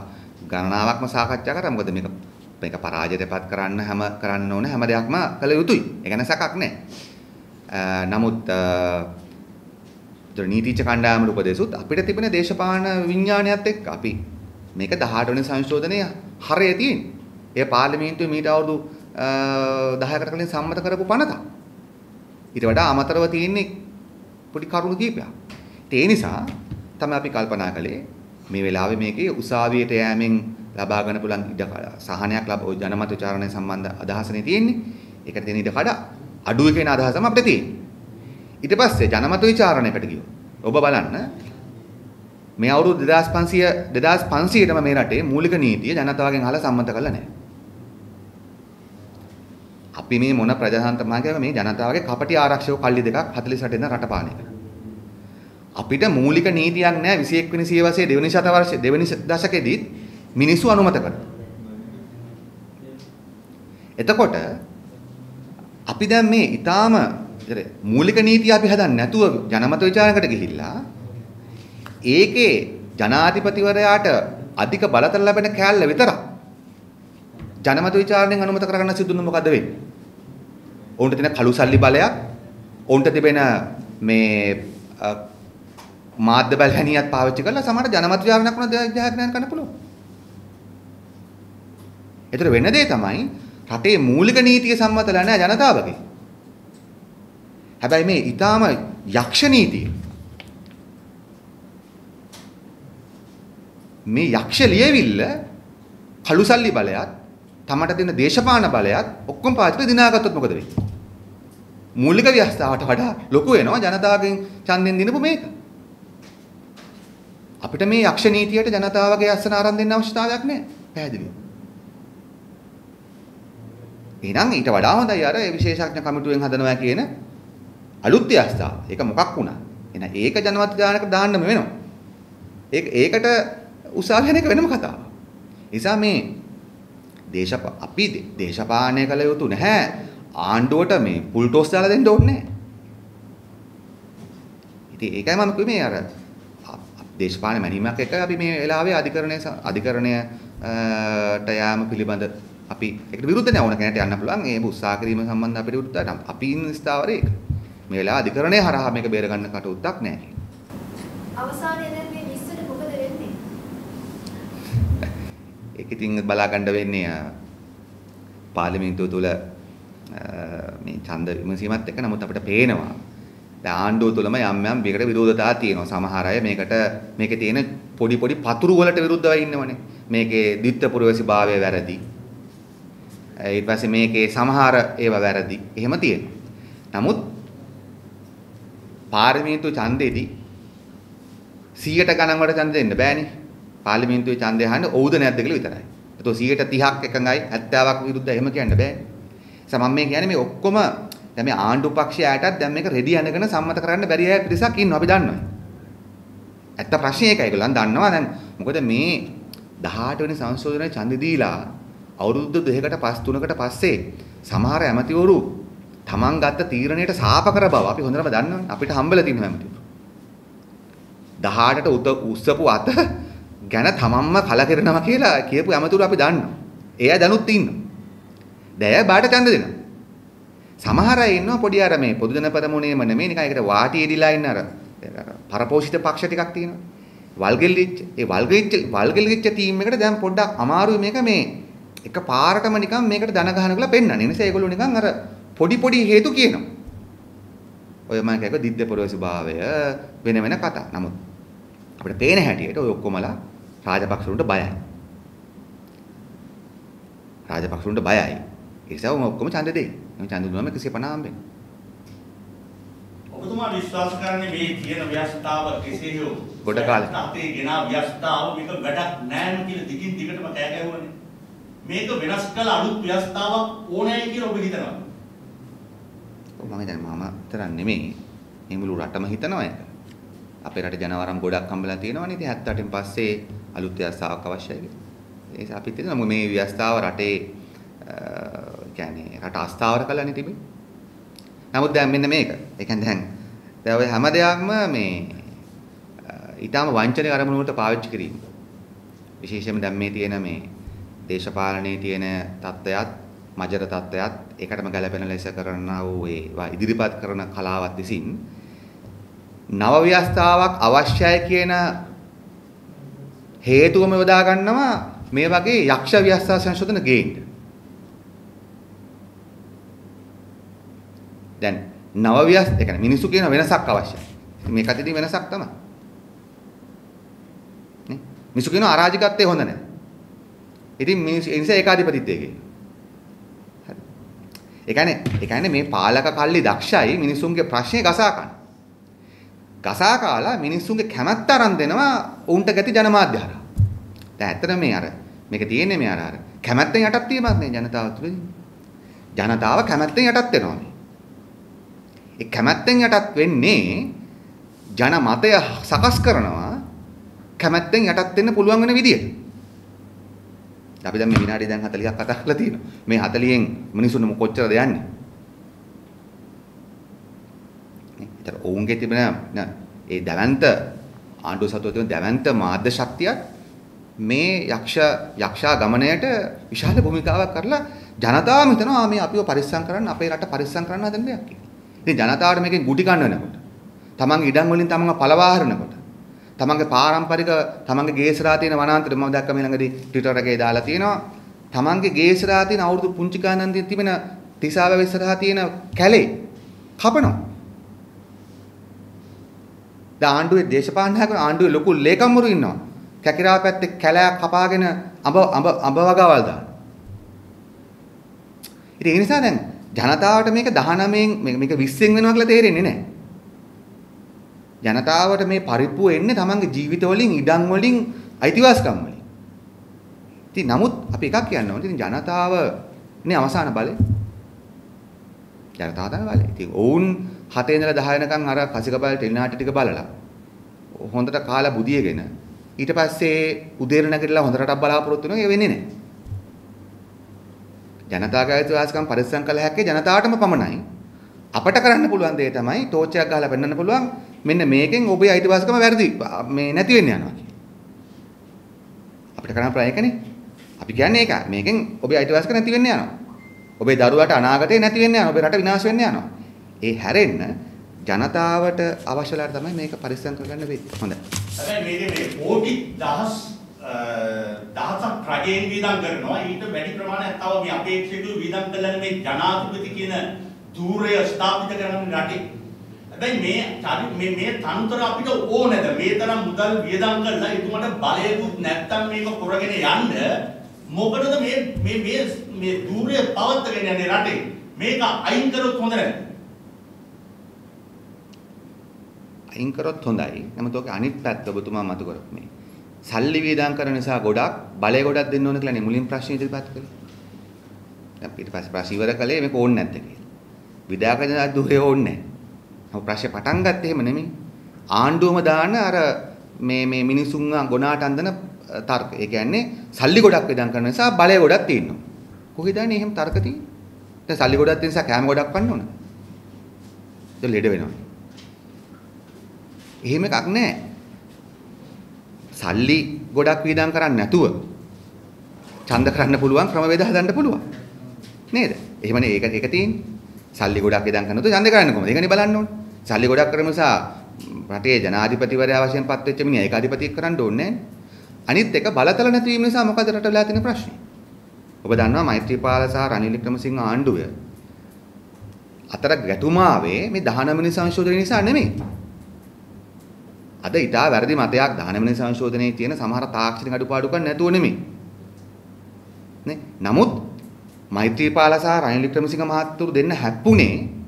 ගණනාවක්ම සාකච්ඡා කරා. මොකද මේක පරාජයටපත් කරන්න ඕන හැම දෙයක්ම කළ යුතුයි. ඒ ගැන සැකක් නැහැ. නමුත් නීතිඥ කණ්ඩායමේ උපදේශුත් අපිට තිබෙන දේශපාලන විඥානයත් එක්ක අපි මේක 18 වෙනි සංශෝධනය හරයේ තියෙන්නේ. ඒ පාර්ලිමේන්තුවේ මීට අවුරුදු 10කට කලින් සම්මත කරපු පනත. ඊට වඩා අමතරව තියෙන්නේ පොඩි කරුණු කීපයක්. ඒ නිසා තමයි අපි කල්පනා කළේ මේ වෙලාවේ මේකේ උසාවියට යෑමෙන් ලබා ගන්න පුළුවන් ඉඩ සහනයක් ජනමත විචාරණය සම්බන්ධ අදහසනේ තියෙන්නේ. ඒකට තියෙන ඉඩ කඩ අඩුවේ කියන අදහසම අපිට තියෙන්නේ. ඊට පස්සේ ජනමත විචාරණයකට ගියොත් ඔබ බලන්න මේ අවුරුදු 2500ටම මේ රටේ මූලික නීතිය ජනතාවගෙන් අහලා සම්මත කරලා නැහැ. අපි මේ මොන ප්‍රජාතන්ත්‍ර මාර්ගයක මේ ජනතාවගේ කපටි ආරක්ෂක කල්ලි දෙකක් 48 ඉඳන් රට පාලනය කරනවා. අපිට මූලික නීතියක් නැහැ 21 වෙනි සියවසේ දෙවෙනි ශතවර්ෂයේ දෙවෙනි දශකයේදී මිනිස්සු අනුමත කරනවා. එතකොට අපි දැන් මේ ඊටාම මූලික නීතිය අපි හදන්නේ නැතුව ජනමත විචාරණයකට ගිහිල්ලා ඒකේ ජනාධිපතිවරයාට අධික බලතල ලැබෙන කෑල්ල විතරක් ජනමත විචාරණයෙන් අනුමත කරගන්න සිදුුණු මොකද වෙන්නේ? ඔවුන්ට තියෙන කළු සල්ලි බලයක්, ඔවුන්ට තිබෙන මේ මාධ්‍ය බල හැනියත් පාවිච්චි කරලා සමහර ජනමත විචාරණයක් වුණ ජයග්‍රහණය කරන්න පුළුවන්. ඒතර වෙන දේ තමයි රටේ මූලික නීතිය සම්මතලා නැහැ ජනතාවගේ. හැබැයි මේ ඊටාම යක්ෂ නීතිය මේ යක්ෂ ලියවිල්ල කළු සල්ලි බලයත් තමට තියෙන දේශපාලන බලයත් ඔක්කොම පාවිච්චි දිනාගත්තොත් මොකද වෙන්නේ? මූලික ව්‍යවස්ථාවට වඩා ලොකු වෙනවා ජනතාවගෙන් ඡන්දෙන් දිනපු මේක. අපිට මේ යක්ෂ නීතියට ජනතාවගේ අස්සන ආරම්භ දෙන්න අවශ්‍යතාවයක් නැහැ. පැහැදිලිව. එහෙනම් ඊට වඩා හොඳයි අර විශේෂඥ කමිටුවෙන් හදනවා කියන අලුත් ව්‍යවස්ථාව. ඒක මොකක් වුණා? එහෙනම් ඒක ජනමත දානකට දාන්නම වෙනවා. ඒකට උසාවියන එක වෙනම කතාවක්. නිසා මේ අපි දේශපාලනය කළ යුතු නැහැ. ආණ්ඩුවට මේ පුල් ටෝස් දාලා දෙන්න ඕනේ නැහැ. ඉතින් ඒකයි මම කිව්වේ මේ අර දේශපාලන මැනීමක් එක අපි මේ වෙලාවේ අධිකරණයට යාම පිළිබඳ අපි ඒකට විරුද්ධ නැහැ. ඕන කෙනෙක්ට යන්න පුළුවන්. ඒ උත්සාහ කිරීම සම්බන්ධ අපිට විරුද්ධයි. අපි ඉන්න ස්ථාවරේ ඒක. මේ වෙලාව අධිකරණය හරහා මේක බේර ගන්න කටයුත්තක් නැහැ. අවසානයේ දැන් මේ 20ට මොකද වෙන්නේ? ඒක ඉතින් බලා ගන්න වෙන්නේ පාර්ලිමේන්තුව තුළ මේ ඡන්ද විමසීමත් එක්ක. නමුත් අපිට පේනවා දැන් ආණ්ඩුව තුළම යම් විකට විරෝධතා තියෙනවා. සමහර අය මේකේ තියෙන පොඩි පතුරු වලට විරුද්ධව ඉන්නවනේ. මේකේ ද්විත්ව පුරවැසිභාවය වැරදි. ඊට පස්සේ මේකේ සමහර ඒවා වැරදි. එහෙම තියෙනවා. නමුත් පාර්ලිමේන්තු ඡන්දෙදී 100ට ගණන් වලට ඡන්ද දෙන්න බෑනේ. පාර්ලිමේන්තුවේ ඡන්දය අහන්නේ ඔව්ද නැද්ද කියලා විතරයි. ඒතකොට 130ක් එකඟයි 70ක් විරුද්ධයි එහෙම කියන්න බෑනේ. මම මේ කියන්නේ මේ ඔක්කොම දැන් මේ ආණ්ඩු පක්ෂයටත් දැන් මේක රෙදි අනගෙන සම්මත කරන්න බැරි අය පිරිසක් ඉන්නවා අපි දන්නවා. ඇත්ත ප්‍රශ්නේ ඒකයි. ඒගොල්ලන් දන්නවා දැන් මොකද මේ 18 වෙනි සංශෝධනයේ ඡන්දෙ දීලා අවුරුදු 2කට 3කට පස්සේ සමහර ඇමතිවරු තමන් ගත්ත තීරණයට සාප කර බව අපි හොඳටම දන්නවනේ. අපිට හම්බෙලා තියෙනවා ඇමතිවරු. 18ට උස්සපු අත ගැන තමන්ම කලකිරෙනවා කියලා කියපු ඇමතිවරු අපි දන්නවා. ඒ අය දැනුත් ඉන්නවා. දැය බාට ඡන්ද දෙනවා. සමහර අය ඉන්නවා පොඩි අර මේ පොදු ජන පෙරමුණේම නෙමෙයි නිකන් ඒකට වාටි එදිලා ඉන්න අර පරපෝෂිත පක්ෂ ටිකක් තියෙනවා. වල්ගෙලිච්ච ටීම් එකට දැන් පොඩ්ඩක් අමාරුයි මේක මේ එක පාරටම නිකන් මේකට දන ගහන කියලා පෙන්නන්නේ. ඒ නිසා ඒගොල්ලෝ නිකන් අර පොඩි හේතු කියනවා. ඔය මම කියක දිද්ද පොරොසි භාවය වෙන වෙන කතා. නමුත් අපිට පේන හැටියට ඔය ඔක්කොමලා රාජපක්ෂවරුන්ට බයයි. රාජපක්ෂවරුන්ට බයයි. ඒ නිසා ඔක්කොම ඡන්ද දෙයි. මේ ඡන්ද දුන්නම 150 හම්බෙන්නේ. ඔබතුමා විශ්වාස කරන්නේ මේ තියෙන ව්‍යවස්ථාව කෙසේ හෝ ගොඩ කාලේ අපේ ගෙන ව්‍යවස්ථාව මේක වැඩක් නෑම කියලා දිගින් දිගටම කෑ ගැහුවනේ. මේක වෙනස් කළ අලුත් ව්‍යවස්ථාවක් ඕනෑයි කියලා ඔබ හිතනවා. මම හිතන්නේ මම තරම් නෙමෙයි මේ මුළු රටම හිතනවා ඒක. අපේ රට ජනවරම් ගොඩක් හම්බලා තියෙනවනේ. ඉතින් 78න් පස්සේ අලුත් ව්‍යවස්ථාවක් අවශ්‍යයි කියලා. ඒ නිසා අපිත් හිතනවා මේ ව්‍යවස්ථාව රටේ කියන්නේ රට අස්ථාවර කළානේ තිබෙන්නේ. නමුත් දැන් මෙන්න මේක. ඒ කියන්නේ දැන් ඔය හැම දෙයක්ම මේ ඊටාම වංචනික අරමුණු වලට පාවිච්චි කිරීම. විශේෂයෙන්ම දැන් මේ තියෙන මේ දේශපාලනයේ තියෙන තත්ත්වයක්, මජර තත්ත්වයක් ඒකටම ගැලපෙන ලෙස කරනා වූ ඒ ඉදිරිපත් කරන කලාවත් විසින් නව ව්‍යවස්ථාවක් අවශ්‍යයි කියන හේතුවම යොදා ගන්නවා මේ වගේ යක්ෂ ව්‍යවස්ථා සංශෝධන ගේන්න. දැන් නව ව්‍යවස්ථා ඒ කියන්නේ මිනිසු කියන වෙනසක් අවශ්‍යයි. මේකත් ඉතින් වෙනසක් තමයි. නේ? මිනිසු කියන අරාජිකත්වයේ හොඳ නැහැ. ඉතින් මිනිස්සු ඒ නිසා ඒකාධිපතිත්වයේ කියනවා. හරි. ඒ කියන්නේ මේ පාලක කල්ලි දක්ෂයි මිනිසුන්ගේ ප්‍රශ්නේ ගසා ගන්න. ගසා කාලා මිනිස්සුන්ගේ කැමැත්ත අරන් දෙනවා උන්ට ගැති ජනමාධ්‍ය හරහා. දැන් ඇත්තට මේ අර මේක තියෙන්නේ මේ අර කැමැත්තෙන් යටත් වීමක් නේ ජනතාව තුළ. ජනතාව කැමැත්තෙන් යටත් වෙනවා මේ. ඒ කැමැත්තෙන් යටත් වෙන්නේ ජන මතය සකස් කරනවා කැමැත්තෙන් යටත් වෙන්න පුළුවන් වෙන විදියට. අපි දැන් මේ විනාඩි දැන් 40ක් කතා කරලා තියෙනවා. මේ 40න් මිනිසුන්ට කොච්චරද යන්නේ? ඒතර ඔවුන්ගේ තිබෙන ඒ දැවැන්ත ආණ්ඩුව සතුව තිබෙන දැවැන්ත මාධ්‍ය ශක්තියත් මේ යක්ෂා ගමනයට විශාල භූමිකාවක් කරලා ජනතාවම හිතනවා මේ අපිව පරිස්සම් කරන්න අපේ රට පරිස්සම් කරන්න හදන දෙයක් කියලා. ඉතින් ජනතාවට මේකෙන් ගුටි කන්න වෙනකොට තමන්ගේ ඉඩම් වලින් තමන්ව පළවා හරිනකොට තමන්ගේ පාරම්පරික තමන්ගේ ගේසරා තියෙන වනාන්තර මම දැක්ක මේ ළඟදී ට්විටර් එකේ දාලා තියෙනවා තමන්ගේ ගේසරා තියෙන අවුරුදු පුංචි ගානන්දී තිබෙන තිසාව විසරහා තියෙන කැලේ කපනවා. දැන් ආණ්ඩුවේ දේශපාලන හැකන ආණ්ඩුවේ ලොකු ලේකම්වරු ඉන්නවා. කැකිරාව පැත්තේ කැලයක් කපාගෙන අඹ වගාවල් දාන. ඉතින් ඒ නිසා දැන් ජනතාවට මේක 19න් මේක 20න් වෙනවා කියලා තේරෙන්නේ නැහැ. ජනතාවට මේ පරිප්පුව එන්නේ තමන්ගේ ජීවිත වලින්, ඉඩම් වලින්, අයිතිවාසිකම් වලින්. ඉතින් නමුත් අපි එකක් කියන්න ඕනේ. ඉතින් ජනතාවනේ අවසාන බලය. ජනතාව තමයි බලය. ඉතින් ඔවුන් 7 ඉඳලා 10 වෙනකන් අර කසිකබල් ටෙලිනාට්‍ය ටික බලලා හොඳට කාලා බුදියගෙන ඊට පස්සේ උදේට නැගිටලා හොඳ රටක් බලාපොරොත්තු වෙනවා. ඒ වෙන්නේ නැහැ. ජනතාවගේ අයිතිවාසිකම් පරිස්සම් කළ හැක්කේ ජනතාවටම පමණයි. අපට කරන්න පුළුවන් දේ තමයි ටෝච් එකක් ගහලා පෙන්නන්න පුළුවන් මෙන්න මේකෙන් ඔබේ අයිතිවාසිකම වැරදි මේ නැති වෙන්න යනවා කියලා. අපිට කරන්න පුළුවන් ඒකනේ. අපි කියන්නේ ඒක. මේකෙන් ඔබේ අයිතිවාසිකම නැති වෙන්න යනවා. ඔබේ දරුවාට අනාගතේ නැති වෙන්න යනවා. ඔබේ රට විනාශ වෙන්න යනවා. ඒ හැරෙන්න ජනතාවට අවශ්‍යලාට තමයි මේක පරිස්සම් කරගන්න වෙන්නේ. හොඳයි. හැබැයි මේ කෝටි දහසක් රජයෙන් වියදම් කරනවා. ඊට වැඩි ප්‍රමාණයක් තව මේ අපේක්ෂිත වියදම් කළා මේ ජනාධිපති කියන ධූරය ස්ථාපිත කරන රටේ. හැබැයි මේ තන්ත්‍ර අපිට ඕනද? මේ තරම් මුදල් වියදම් කරලා එතුමාට බලයකුත් නැත්තම් මේක කරගෙන යන්න මොකටද මේ ධූරය පවත්වාගෙන යන්නේ රටේ? මේක අයින් කරොත් හොඳ නැහැ. අයින් කරොත් හොඳයි. නමුත් ඔක අනිත් පැත්ත ඔබතුමා මතු කරත් මේ සල්ලි වියදම් කරන නිසා ගොඩක් බලය ගොඩක් දෙන්න ඕන කියලා නේ මුලින් ප්‍රශ්න ඉදිරිපත් කළේ. දැන් ඊට පස්සේ ප්‍රශ්න ඉවර කළේ මේක ඕනේ නැද්ද කියලා. විධායක ජනාධිපති ධූරය ඕනේ නැහැ. ප්‍රශ්නේ පටන් ගත්තේ එහෙම නෙමෙයි. ආණ්ඩුවම දාන අර මේ මිනිසුන් ගොනාට අඳන තර්ක. ඒ කියන්නේ සල්ලි ගොඩක් වෙදන් කරන නිසා බලය ගොඩක් තියෙනවා. කොහෙද යන්නේ එහෙම තර්ක තියෙන්නේ? දැන් සල්ලි ගොඩක් තියෙන නිසා කෑම ගොඩක් වන්න ඕන. ඒක ලෙඩ වෙනවා. එහෙම එකක් නැහැ. සල්ලි ගොඩක් වේදම් කරන්නේ නැතුව ඡන්ද කරන්න පුළුවන් ක්‍රමවේද හදන්න පුළුවන්. නේද? එහෙමනේ ඒක තියෙන්නේ. සල්ලි ගොඩක් වේදම් කරනකොට ඡන්ද කරන්න කොහොමද? ඒකනේ බලන්න ඕනේ. සල්ලි ගොඩක් කරන නිසා රටේ ජනාධිපතිවරයා වශයෙන් පත් වෙච්ච මිනිහා ඒකාධිපතියක් කරන්න ඕනේ නැහැ. අනිත් එක බලතල නැතිවීම නිසා මොකද රට වෙලා තියෙන ප්‍රශ්නේ? ඔබ දන්නවා මෛත්‍රීපාල සහ රනිල් වික්‍රමසිංහ ආණ්ඩුව අතර ගැටුම ආවේ මේ 19 වෙනි සංශෝධනය නිසා නෙමෙයි. අද ඊට වැරදි මතයක් 19 වෙනි සංශෝධනයේ තියෙන සමහර තාක්ෂණික අඩුපාඩුකම් නැතුව නෙමෙයි. නේ? නමුත් මෛත්‍රීපාල සහ රනිල් වික්‍රමසිංහ මහත්තුරු දෙන්න හැප්පුණේ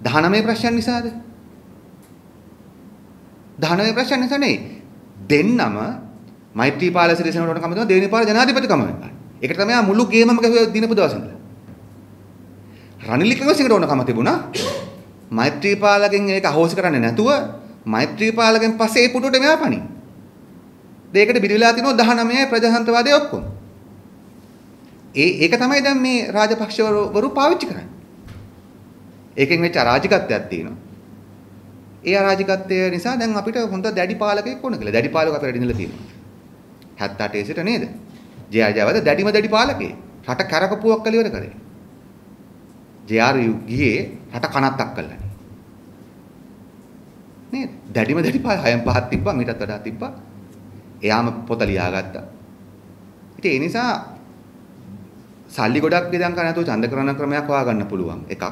19 ප්‍රශ්න නිසාද? 19 ප්‍රශ්න නිසා නෙවෙයි. දෙන්නම මෛත්‍රීපාල සිරිසේනට කම දෙනවා දෙවෙනි පාර ජනාධිපතිකම වෙනවා. ඒකට තමයි මුළු ගේමම ගහුවේ දිනපු දවස් ඉඳලා. රනිල් වික්‍රමසිංහට ඕනකම තිබුණා මෛත්‍රීපාලගෙන් ඒක අහෝසි කරන්නේ නැතුව මෛත්‍රීපාලගෙන් පස්සේ ඒ පුටුවට මෙහා පණි. දෙයකට බිරිලා තිනෝ 19 ප්‍රජාතන්ත්‍රවාදී ඔක්කොම. ඒක තමයි දැන් මේ රාජපක්ෂවරු පාවිච්චි කරන්නේ. ඒකෙන් වෙච්ච අරාජිකත්වයක් තියෙනවා. ඒ අරාජිකත්වය නිසා දැන් අපිට හොඳ දැඩි පාලකයෙක් ඕන කියලා. දැඩි පාලක අපිට ඉඳලා තියෙනවා. 78 සිට නේද? ජේ.ආර්. ජයවර්ධන දැඩි පාලකයෙක්. රට කරකපුවක් කළ ඉවර කරේ. ජේ.ආර්. ගියේ රට කනත්තක් කළා. නේද? දැඩි පාල 6න් 5ක් තිබ්බා මීටත් වඩා තිබ්බා. එයාම පොත ලියාගත්තා. ඉතින් ඒ නිසා සල්ලි ගොඩක් වියදම් කරන්න නැතුව ඡන්ද කරන ක්‍රමයක් හොයාගන්න පුළුවන් එකක්.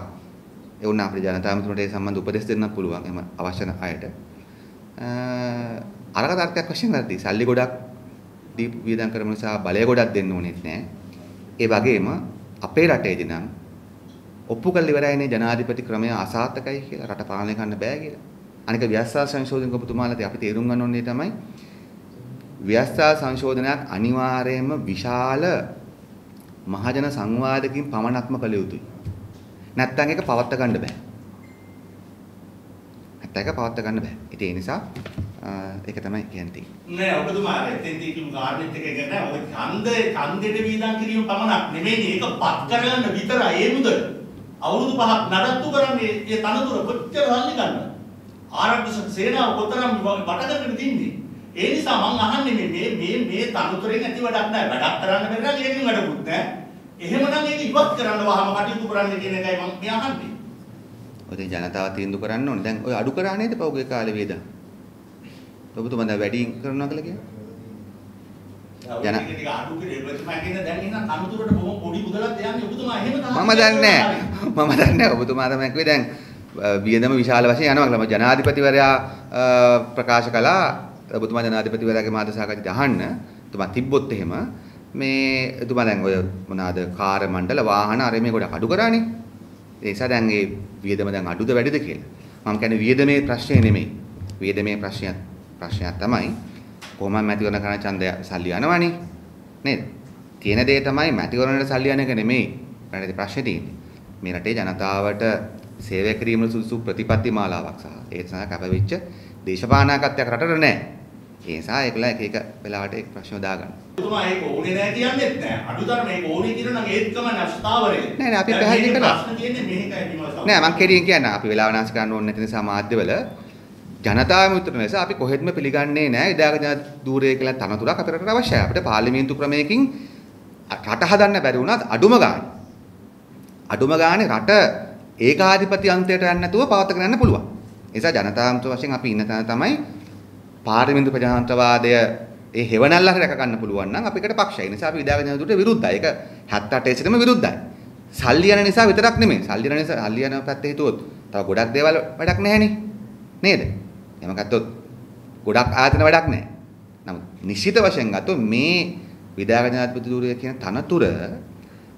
ඒ වුණා අපේ ජනතා මිතුරට ඒ සම්බන්ධ උපදෙස් දෙන්න පුළුවන් එහෙම අවශ්‍ය අයට. අරක තර්කයක් වශයෙන් වැඩි. සල්ලි ගොඩක් වියදම් කරන නිසා බලය ගොඩක් දෙන්න ඕනෙත් නෑ. ඒ වගේම අපේ රටේදී නම් ඔප්පු කරලා ඉවරයිනේ ජනාධිපති ක්‍රමය අසාර්ථකයි කියලා රට පාලනය කරන්න බෑ කියලා. අනික ව්‍යවස්ථා සංශෝධනක ඔබතුමාලාට අපි තේරුම් ගන්න ඕනේ තමයි ව්‍යවස්ථා සංශෝධනයක් අනිවාර්යයෙන්ම විශාල මහජන සංවාදකින් පමණක්ම කළ යුතුයි. නැත්තම් ඒක පවත්වා ගන්න බෑ. ඒ නිසා ඒක තමයි කියන්නේ. නෑ ඔබතුමා එතෙන්දී කිව්ව කාරණෙත් එක එක නෑ. ඔය ඡන්දෙට වීදම් කිරීම පමණක් නෙමෙයි ඒක පත් කරගන්න විතරයි ඒ මුදල. අවුරුදු 5ක් නඩත්තු කරන්නේ ඒ තනතුර කොච්චර සල්ලි ගන්නවද? ආරක්ෂක සේනාව කොතරම් වටකරකට තින්නේ. ඒ නිසා මම අහන්නේ මේ තනතුරෙන් ඇති වැඩක් නෑ. වැඩක් කරන්න බැරි නම් ඒකෙන් වැඩකුත් නෑ. එහෙමනම් ඒක ඉවත් කරන්න වහම කටයුතු කරන්න කියන එකයි මම මේ අහන්නේ. ඔය ජනතාව තීන්දුව කරන්න ඕනේ. දැන් ඔය අඩු කරා නේද පහුගිය කාලේ වේදම්? ඔබතුමා දැන් වැඩි කරනවා කියලා කියන්නේ? ටික අඩු කරේ ඔබතුමා කියන දැන් ඉන්න තනතුරට බොහොම පොඩි මුදලක් යන්නේ ඔබතුමා එහෙම තමයි. මම දන්නේ ඔබතුමා තමයි කිව්වේ දැන් වියදම විශාල වශයෙන් යනවා කියලා. ජනාධිපතිවරයා ප්‍රකාශ කළා ඔබතුමා ජනාධිපතිවරයාගේ මාධ්‍ය සාකච්ඡාවට අහන්න. ඔබතුමා තිබ්බොත් එහෙම මේ එතුමා දැන් ඔය මොනවාද කාර් මණ්ඩල වාහන අර මේ ගොඩක් අඩු කරානේ. ඒ නිසා දැන් මේ වියදම දැන් අඩුද වැඩිද කියලා. මම කියන්නේ වියදමේ ප්‍රශ්නේ නෙමෙයි. වියදමේ ප්‍රශ්නයක් තමයි කොහොමද මැතිවරණ කරන ඡන්දය සල්ලි යනවනේ. නේද? තියෙන දේ තමයි මැතිවරණයට සල්ලි යන එක නෙමෙයි. රටේ ප්‍රශ්නේ තියෙන්නේ. මේ රටේ ජනතාවට සේවය කිරීමේ සුදුසු ප්‍රතිපත්ති මාලාවක් සහ ඒ සඳහා කැපවෙච්ච දේශපාලනාකත්වයක් රටට නැහැ. ඒ නිසා ඒකලා එක වෙලාවට ඒක ප්‍රශ්න දාගන්න. ඔබතුමා ඒක ඕනේ නැහැ කියන්නේත් නැහැ. අඩුතරම මේක ඕනේ කියන නම් ඒත්කම නැස්තාවරේ. නෑ අපි පැහැදිලි කළා. ප්‍රශ්න තියෙන්නේ මේකයි විමර්ශන. නෑ මම කෙටියෙන් කියන්න අපි වෙලාව නාශ කරන්න ඕනේ නැති නිසා මාධ්‍යවල ජනතාව මිත්‍ර නිසා අපි කොහෙත්ම පිළිගන්නේ නෑ විධායක ජන ධූරය කියලා තනතුරක් අපිට රට අවශ්‍යයි. අපිට පාර්ලිමේන්තු ක්‍රමයකින් රට හදන්න බැරි වුණත් අඩුම ගානේ රට ඒකාධිපති අන්තයට යන්න නැතුව පවත්වාගෙන යන්න පුළුවන්. ඒ නිසා ජනතාව මිත්‍ර වශයෙන් අපි ඉන්න තැන තමයි පාර්ලිමේන්තු ප්‍රජාතන්ත්‍රවාදය ඒ හෙවණල්ල රැක ගන්න පුළුවන් නම් අපිට පක්ෂයි. ඒ නිසා අපි විධායක ජන ධූරයට විරුද්ධයි. ඒක 78 සිටම විරුද්ධයි. සල්ලි යන නිසා විතරක් නෙමෙයි. සල්ලි යන පැත්තේ හිතුවොත් තව ගොඩක් දේවල් වැඩක් නැහැනේ. නේද? එහෙම ගත්තොත් ගොඩක් ආයතන වැඩක් නැහැ. නමුත් නිශ්චිත වශයෙන් ගත්තොත් මේ විධායක ජනාධිපති ධූරය කියන තනතුර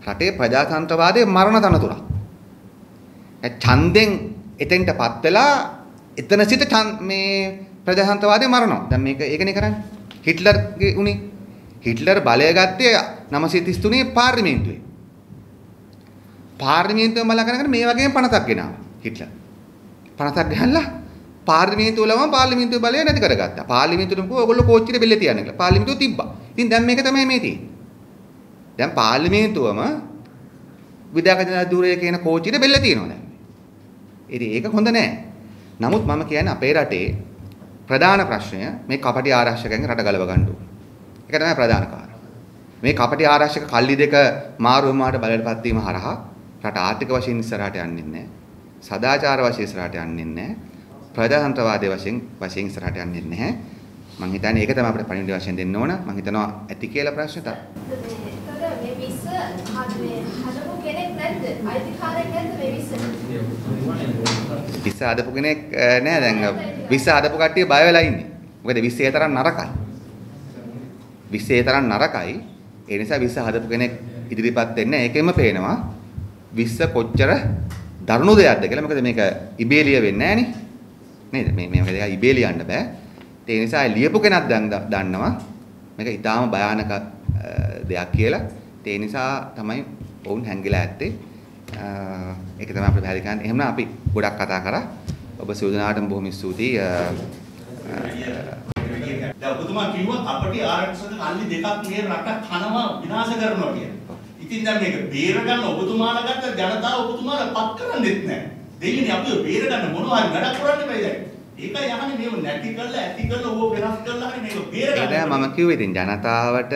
රටේ ප්‍රජාතන්ත්‍රවාදයේ මරණ තනතුරක්. ඡන්දෙන් එතෙන්ටපත් වෙලා එතන සිට මේ ප්‍රජාතන්ත්‍රවාදයේ මරනවා. දැන් මේක ඒකනේ කරන්නේ. හිට්ලර්ගේ උනේ. හිට්ලර් බලය ගත්තේ 933 පාර්ලිමේන්තුවේ. පාර්ලිමේන්තුව මල කරගෙන මේ වගේම 50ක් ගෙනාවා හිට්ලර්. 50ක් ගහලා පාර්ලිමේන්තුව ලවම පාර්ලිමේන්තුවේ බලය නැති කරගත්තා. පාර්ලිමේන්තුවම කිව්වා ඔයගොල්ලෝ කෝච්චියට බෙල්ල තියන්න කියලා. පාර්ලිමේන්තුව තිබ්බා. ඉතින් දැන් මේක තමයි මේ තියෙන්නේ. දැන් පාර්ලිමේන්තුවම විධායක ජනාධිපතිවරයා කියන කෝච්චියට බෙල්ල තියනවා දැන්. ඉතින් ඒක හොඳ නෑ. නමුත් මම කියන්නේ අපේ රටේ ප්‍රධාන ප්‍රශ්නය මේ කපටි ආරක්ෂකයන්ගේ රට ගලව ගන්න ඕනේ. ඒක තමයි ප්‍රධාන කාරණා. මේ කපටි ආරක්ෂක කල්ලි දෙක මාරු වුණාට බලයටපත් වීම හරහා රට ආර්ථික වශයෙන් ඉස්සරහට යන්නේ නැහැ. සදාචාර වශයෙන් ඉස්සරහට යන්නේ නැහැ. ප්‍රජාතන්ත්‍රවාදී වශයෙන් ඉස්සරහට යන්නේ නැහැ. මම හිතන්නේ ඒක තමයි අපිට පණිවිඩ වශයෙන් දෙන්න ඕන. මම හිතනවා ඇති කියලා ප්‍රශ්න තමයි. මේ විශ්ව හදපු කෙනෙක් නැද්ද? අයිතිකාරයෙක් නැද්ද මේ විශ්ව? විශ්ව හදපු කෙනෙක් නෑ දැන් විශ්ව හදපු කට්ටිය බය වෙලා ඉන්නේ. මොකද විශ්වයේ තරම් නරකයි. විශ්වයේ තරම් නරකයි. ඒ නිසා විශ්ව හදපු කෙනෙක් ඉදිරිපත් වෙන්නේ ඒකෙම පේනවා විශ්ව කොච්චර දරුණු දෙයක්ද කියලා. මොකද මේක ඉබේලිය වෙන්නේ නෑනේ. නේද? මේක දෙක ඉබේලියන්න බෑ. ඒ නිසා ලියපු කෙනක් දන්නවා මේක ඊටාම භයානක දෙයක් කියලා. ඒ නිසා තමයි වුන් හැංගිලා ඇත්තේ. ඒක තමයි අපිට පැහැදිලි කරන්න. එහෙනම් අපි ගොඩක් කතා කරා. ඔබ සියලුනාටම බොහොම ස්තුතියි. දැන් ඔබතුමා කිව්වා කපටි ආරක්ෂක කල්ලි දෙකක් මේ රට කනවා විනාශ කරනවා කියලා. ඉතින් දැන් මේක බේරගන්න ඔබතුමාලා ගත්ත ජනතාව ඔබතුමාලා පත් කරන්නෙත් නැහැ. දෙයියනේ අපි බේරගන්න මොනවා හරි වැඩක් කරන්න බෑ දැන්. ඒකයි යහනේ මේව නැති කරලා ඇති කරලා ඕව වෙනස් කරලා හරි මේක බේරගන්න. ඒක මම කිව්වේ ඉතින් ජනතාවට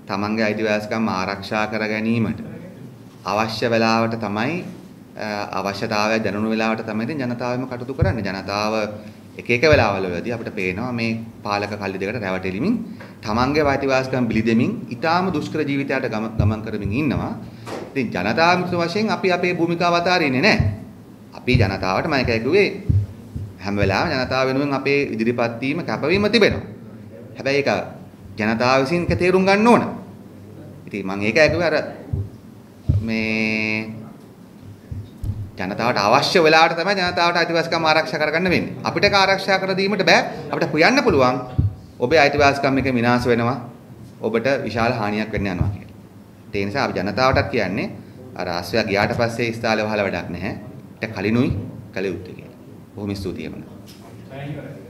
තමන්ගේ අයිතිවාසිකම් ආරක්ෂා කර ගැනීමට අවශ්‍ය වෙලාවට තමයි අවශ්‍යතාවය දැනුණු වෙලාවට තමයි ඉතින් ජනතාවම කටයුතු කරන්නේ. ජනතාව එක එක වෙලාවල වලදී අපිට පේනවා මේ පාලක කල්ලි දෙකට රැවටෙලිමින් තමන්ගේ අයිතිවාසිකම් බිලිදෙමින් ඊටාම දුෂ්කර ජීවිතයකට ගමන් කරමින් ඉන්නවා. ඉතින් ජනතාවගේ වශයෙන් අපි අපේ භූමිකාව අතාරින්නේ නැහැ. අපි ජනතාවට මම එකයි කිව්වේ හැම වෙලාවෙම ජනතාව වෙනුවෙන් අපේ ඉදිරිපත් වීම කැපවීම තිබෙනවා. හැබැයි ඒක ජනතාව විසින් තේරුම් ගන්න ඕන. ඉතින් මම ඒකයි කිව්වේ අර මේ ජනතාවට අවශ්‍ය වෙලාවට තමයි ජනතාවට අයිතිවාසිකම් ආරක්ෂා කරගන්න වෙන්නේ. අපිට ඒක ආරක්ෂා කර දීමට බෑ. අපිට කියන්න පුළුවන් ඔබේ අයිතිවාසිකම් එක විනාශ වෙනවා. ඔබට විශාල හානියක් වෙන්න යනවා කියලා. ඒ නිසා අපි ජනතාවටත් කියන්නේ අර ආශ්‍රය ගියාට පස්සේ ස්ථාලේ වහලා වැඩක් නැහැ. ඊට කලිනුයි කළ යුත්තේ කියලා. බොහොම ස්තුතියි මම.